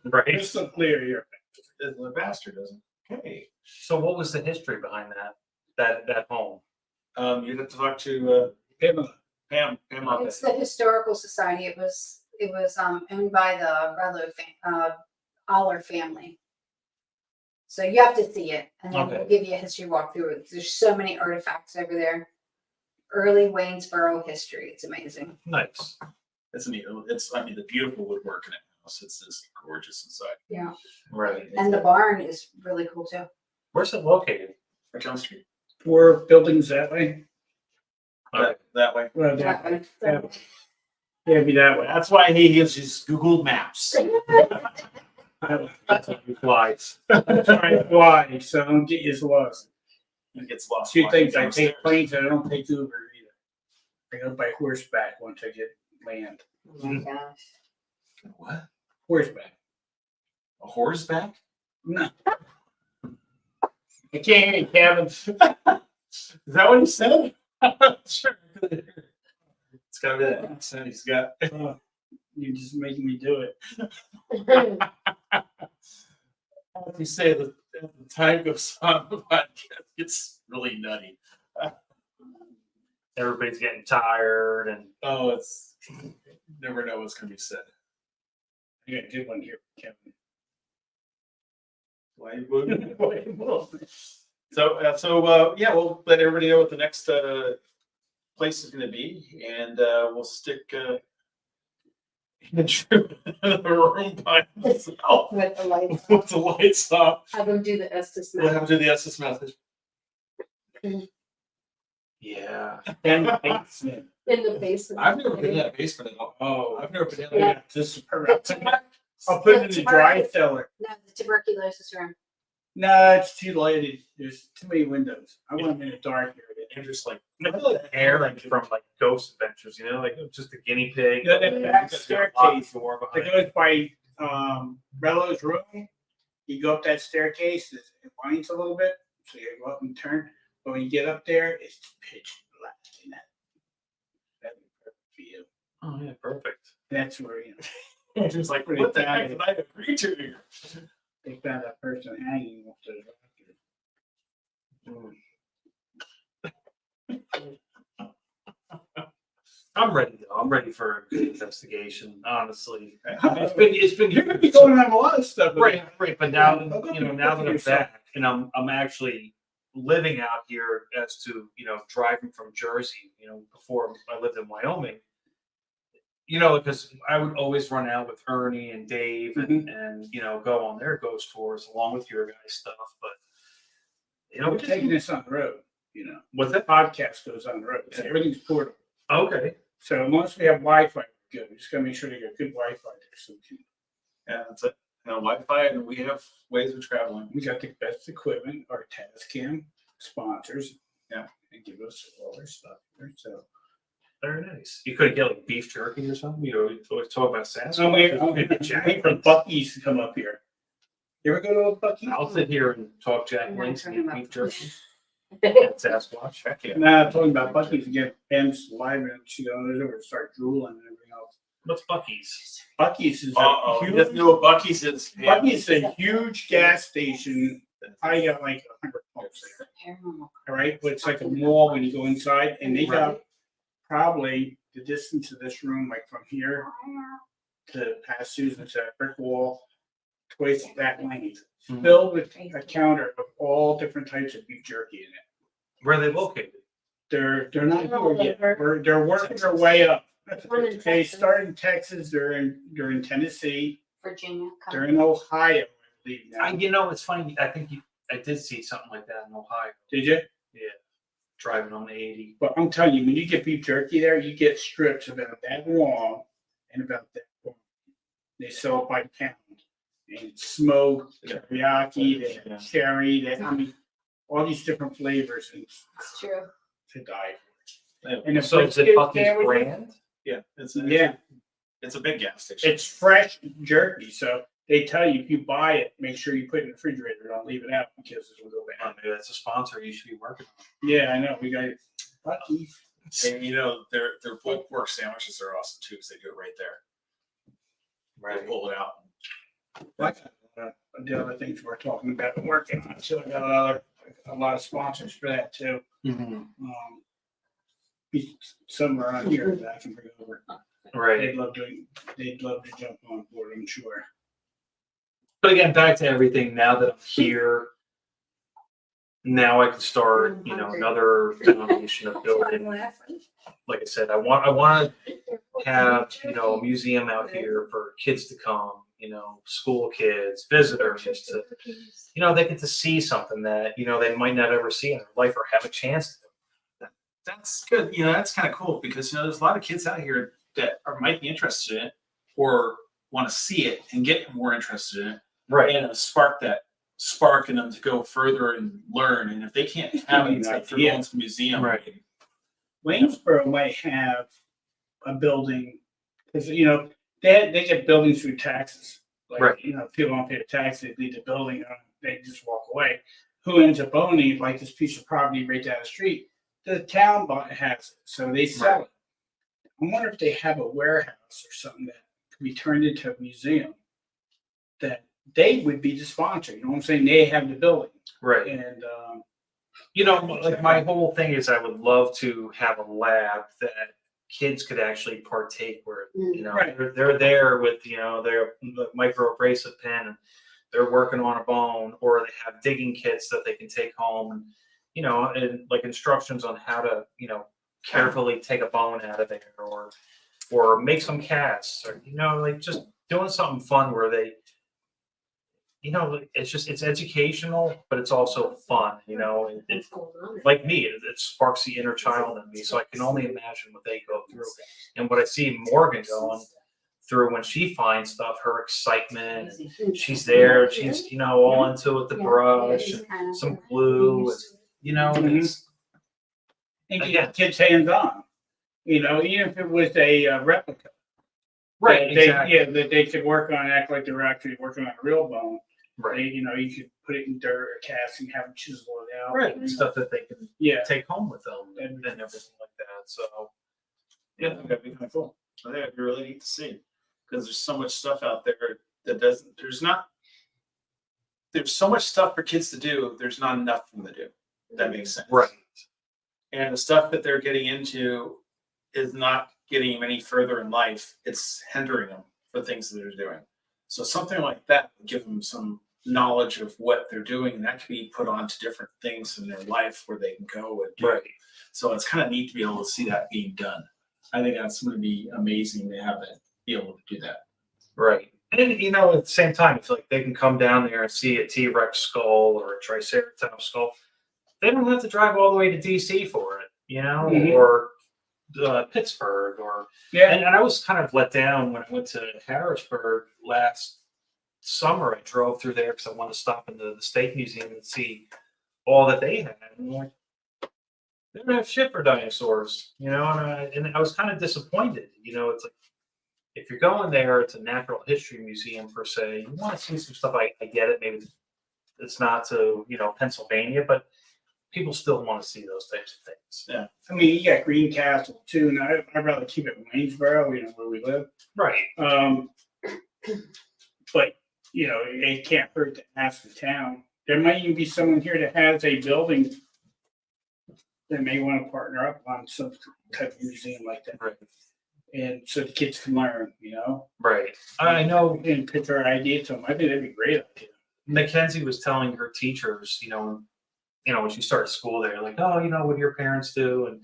Right. It's so clear here. The bastard doesn't. Okay. So what was the history behind that home? You have to talk to Pamela. Pam. Pam on It's that. the historical society. It was owned by the Rutherford Aller family. So you have to see it, and then we'll Okay. give you a history walkthrough. Because there's so many artifacts over there. Early Waynesboro history. It's amazing. Nice. It's neat. The beautiful woodwork in the house. It's just gorgeous inside. Yeah, Right. and the barn is really cool too. Where's it located? Right down the street. 4 buildings that way. That way. Well, That that way. yeah, be that way. That's why he gives his Google Maps. That's what he flies. That's right. Why? So don't get you lost. He gets lost. 2 walking things: I downstairs. take planes, and I don't take Uber either. I go by horseback once I get land. Oh my gosh. What? Horseback. A horseback? No. I can't hear you, Kevin. Is that what he said? Sure. It's gotta be that accent he's got. You're just making me do it. As you say, as the time goes on, the podcast gets really nutty. Everybody's getting tired and Oh, it's you never know what's gonna be said. I got a good one here, Kevin. Why you wouldn't? So yeah, we'll let everybody know what the next place is going to be, and we'll stick Andrew in the room by himself With the lights. with the lights off. Have them do the Estes We'll have method. to do the SS method. yeah. And basement. In the basement. I've never been in that basement at all. Oh, I've never been in yeah. there. This is perfect. I'll put it in the dry cellar. No, the tuberculosis room. No, it's too lighted. There's too many windows. I want them in the dark area. And just like I feel like Aaron from like Ghost Adventures, you know, like just a guinea pig. Yeah, that back Just got a locked staircase door That behind it. goes by Rello's room. You go up that staircase, it winds a little bit, so you go up and turn. But when you get up there, it's pitch black in that. That'd be perfect for you. Oh yeah, perfect. That's where It's just like what the heck did I agree to here? they found that person hanging off the I'm ready though. I'm ready for a good investigation, honestly. rafters. It's been You're gonna be going on a lot of stuff. right, but now Yeah, that, you know, now that I'm back and I'm actually living out here as to, you know, driving from Jersey, you know, before I lived in Wyoming, you know, because I would always run out with Ernie and Dave and you know, go on their ghost tours along with your guys' stuff. But you know, We're taking this on the road, you know. what's that? Podcast goes on the road. So everything's portable. Okay. So once we have Wi-Fi, we're good. We just gotta make sure they got good Wi-Fi there. So Yeah, that's it. No Wi-Fi, and we have ways of traveling. we got the best equipment, our Tascam sponsors. Yeah. And give us all their stuff there. So Very nice. You could get like beef jerky or something. You know, we always talk about I'm waiting, Jack waiting for Links. Buc-ee's to come up here. You ever go to a Buc-ee's? I'll sit here and talk Jack I'm not Links and talking eat about beef jerky. And Sasquatch. Heck yeah. Nah, I'm talking about Buc-ee's to get Ben's live and she goes over and start drooling and everything else. What's Buc-ee's? Buc-ee's is Uh-oh, a he huge, doesn't know what Buc-ee's is. Buc-ee's is a huge gas station. I got like 100 pumps there. Paranormal. All right, but it's like a mall when you go inside, and they got probably the distance of this room, like from here to past Susan's that brick wall, twice that length, Mhm. filled with a counter of all different types of beef jerky in it. Where are they located? They're not All here yet. over. They're working their way up. One in They Texas. started in Texas. They're in Tennessee. Virginia. They're in Ohio, I believe now. You know, it's funny. I think I did see something like that in Ohio. Did you? Driving on 80. But I'm telling you, when you get beef jerky there, you get strips about that long and about that long. They sell it by the pound. And it's smoked, teriyaki, they Yeah. have cherry, they have, I mean, all these different flavors and it's It's true. to die Yeah. for. And the So is it brisket Buc-ee's sandwiches, brand? Yeah, Yeah, it's a big gas station. it's fresh jerky, so they tell you if you buy it, make sure you put it in the refrigerator, don't leave it out because it will go bad. Maybe that's a sponsor you should be working on. Yeah, I know, we got Buc-ee's. And you know, their pulled pork sandwiches are awesome too, because they do it right there. They pull it out. Like, the other things we're talking about and working on, so I got a lot of sponsors for that too. Some are on here that I can bring over. Right. They'd love to jump on board, I'm sure. But again, back to everything. Now that I'm here, now I can start, you know, another foundation of building. Like I said, I want to have, you know, a museum out here for kids to come, you know, school kids, visitors, to, you know, they get to see something that, you know, they might not ever see in their life or have a chance to. That's good. You know, that's kind of cool because, you know, there's a lot of kids out here that might be interested in it or want to see it and get more interested in it. Right. And spark in them to go further and learn. And if they can't have it, like they're going to the museum. Right. Waynesboro might have a building, because, you know, they get buildings through taxes. Like, Right. you know, people don't pay the tax, they leave the building, they just walk away. Who ends up owning, like this piece of property right down the street? The town has it, so they sell it. I wonder if they have a warehouse or something that could be turned into a museum that they would be the sponsor. You know what I'm saying? They have the building, Right. and You know, like my whole thing is I would love to have a lab that kids could actually partake where, you know, Right. they're there with, you know, their micro abrasive pen and they're working on a bone, or they have digging kits that they can take home and, you know, and like instructions on how to, you know, carefully take a bone out of there or make some casts, or, you know, like just doing something fun where they, you know, it's educational, but it's also fun, you know, it's like me, it sparks the inner child in me. So I can only imagine what they go through and what I see Morgan going through when she finds stuff, her excitement, she's there, she's, you know, all into it, the brush, and some glue, and, you know, it's, And Again. get kids hands on, you know, even if it was a replica. right, They, exactly, yeah, that they could work on, act like they were actually working on a real bone. right, You know, you could put it in dirt or casting, have them chisel it out. right, stuff that they can Yeah. take home with them and everything like that, so. Yeah, I think that'd be kind of cool. I think it'd be really neat to see, because there's so much stuff out there that doesn't. There's so much stuff for kids to do. There's not enough for them to do. If that makes sense. Right. And the stuff that they're getting into is not getting them any further in life. It's hindering them for things that they're doing. So something like that would give them some knowledge of what they're doing, and that can be put onto different things in their life where they can go and do. Right. So it's kind of neat to be able to see that being done. I think that's going to be amazing to have that, be able to do that. Right. And, you know, at the same time, it's like they can come down there and see a T-Rex skull or a Triceratops skull. They don't have to drive all the way to DC for it, you know, Mhm. or Pittsburgh or, Yeah. and I was kind of let down when I went to Harrisburg last summer. I drove through there because I wanted to stop in the State Museum and see all that they had. And I'm like, they don't have shit for dinosaurs, you know, and I was kind of disappointed. You know, it's like, if you're going there, it's a natural history museum per se. You want to see some stuff. I get it. Maybe it's not to, you know, Pennsylvania, but people still want to see those types of things. Yeah. I mean, you got Greencastle too, and I'd rather keep it in Waynesboro, you know, where we live. Right. But, you know, it can't hurt to ask the town. There might even be someone here that has a building that may want to partner up on some type of museum like that. Right. And so the kids can learn, you know, Right. I know and pitch our idea to them. I think that'd be a great idea. Mackenzie was telling her teachers, you know, when she started school there, like, oh, you know, what do your parents do? And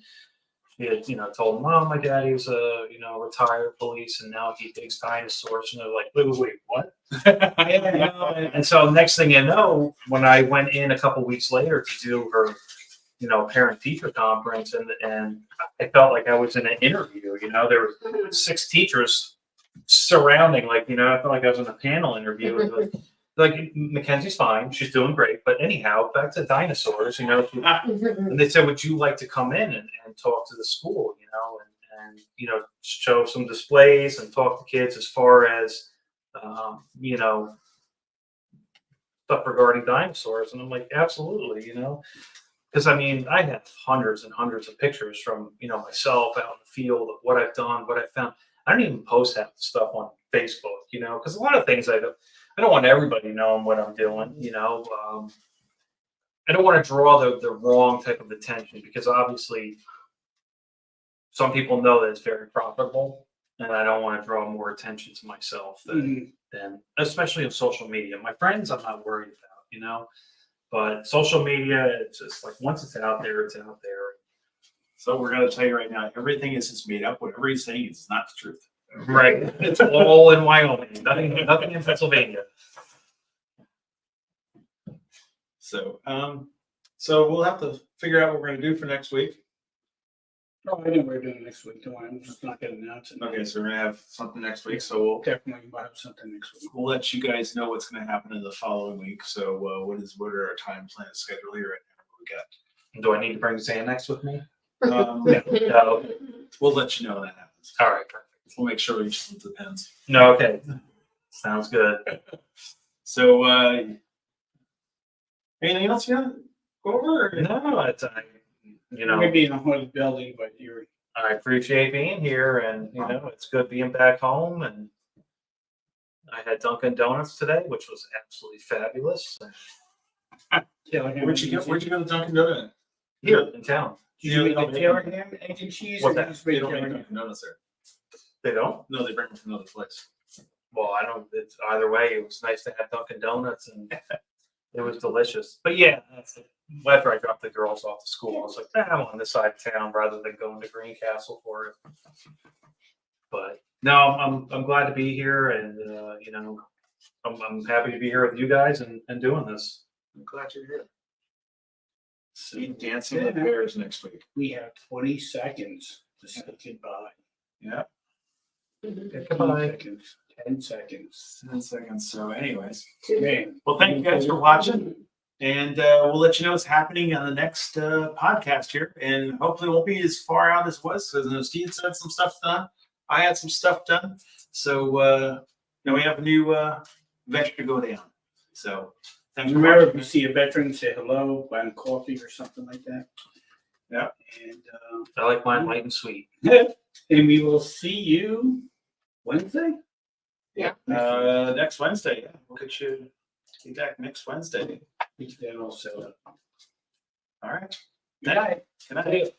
she had, you know, told them, oh, my daddy was a, you know, retired police and now he digs dinosaurs. And they're like, wait, what? You know, and so next thing you know, when I went in a couple weeks later to do her, you know, parent teacher conference, and I felt like I was in an interview, you know, there were 6 teachers surrounding, like, you know, I felt like I was in a panel interview. Like, Mackenzie's fine, she's doing great, but anyhow, back to dinosaurs, you know, and they said, would you like to come in and talk to the school, you know, and you know, show some displays and talk to kids as far as, you know, stuff regarding dinosaurs. And I'm like, absolutely, you know, because I mean, I have hundreds and hundreds of pictures from, you know, myself out in the field of what I've done, what I found. I don't even post half the stuff on Facebook, you know, because a lot of things I don't want everybody knowing what I'm doing, you know. I don't want to draw the wrong type of attention, because obviously some people know that it's very profitable, and I don't want to draw more attention to myself than especially on social media. My friends, I'm not worried about, you know, but social media, it's just like, once it's out there, it's out there. So we're going to tell you right now, everything is just made up. Whatever he's saying is not the truth. Right. It's all in Wyoming, nothing in Pennsylvania. So, so we'll have to figure out what we're going to do for next week. Oh, I know we're doing it next week. Don't worry, I'm just not gonna announce it. Okay, so we're going to have something next week. So Definitely might have something next week. we'll let you guys know what's going to happen in the following week. So what are our time plan schedule here right now? What we Do I need to bring Xanax with me? got? No. We'll let you know when that happens. All right. Perfect. We'll make sure we just the pens. No. Okay. Sounds good. So, anything else you want to go over? Or? No, it's, you know, Maybe in a haunted building, but you're. I appreciate being here, and you know, it's good being back home. And I had Dunkin' Donuts today, which was absolutely fabulous. Where'd you go to Dunkin' Donut? Here in town. Did you make the Taylor ham, egg and cheese? What's or that? just They make don't Taylor make ham? Dunkin' Donuts there. They don't. No, they bring them from another place. Well, I don't. It's either way. It was nice to have Dunkin' Donuts, and it was delicious. But yeah, after I dropped the girls off to school, I was like, I'm on this side of town rather than going to Greencastle for it. But no, I'm glad to be here, and you know, I'm happy to be here with you guys and doing this. I'm glad you're here. See Dancing with Bears next week. We have 20 seconds to say goodbye. Yeah. Goodbye. 10 seconds. 10 seconds. So, anyways, Man, well, thank you guys for watching. And we'll let you know what's happening on the next podcast here. And hopefully, it won't be as far out as it was because Steve had some stuff done. I had some stuff done. So, we have a new venture to go down. So, thanks for remember, if watching. you see a veteran, say hello, buy them coffee or something like that. Yeah. And, I like mine light and sweet. and we will see you Wednesday. Next Wednesday. Yeah. We'll get you back next Wednesday. Get that all set up. All right. Good night. Good night.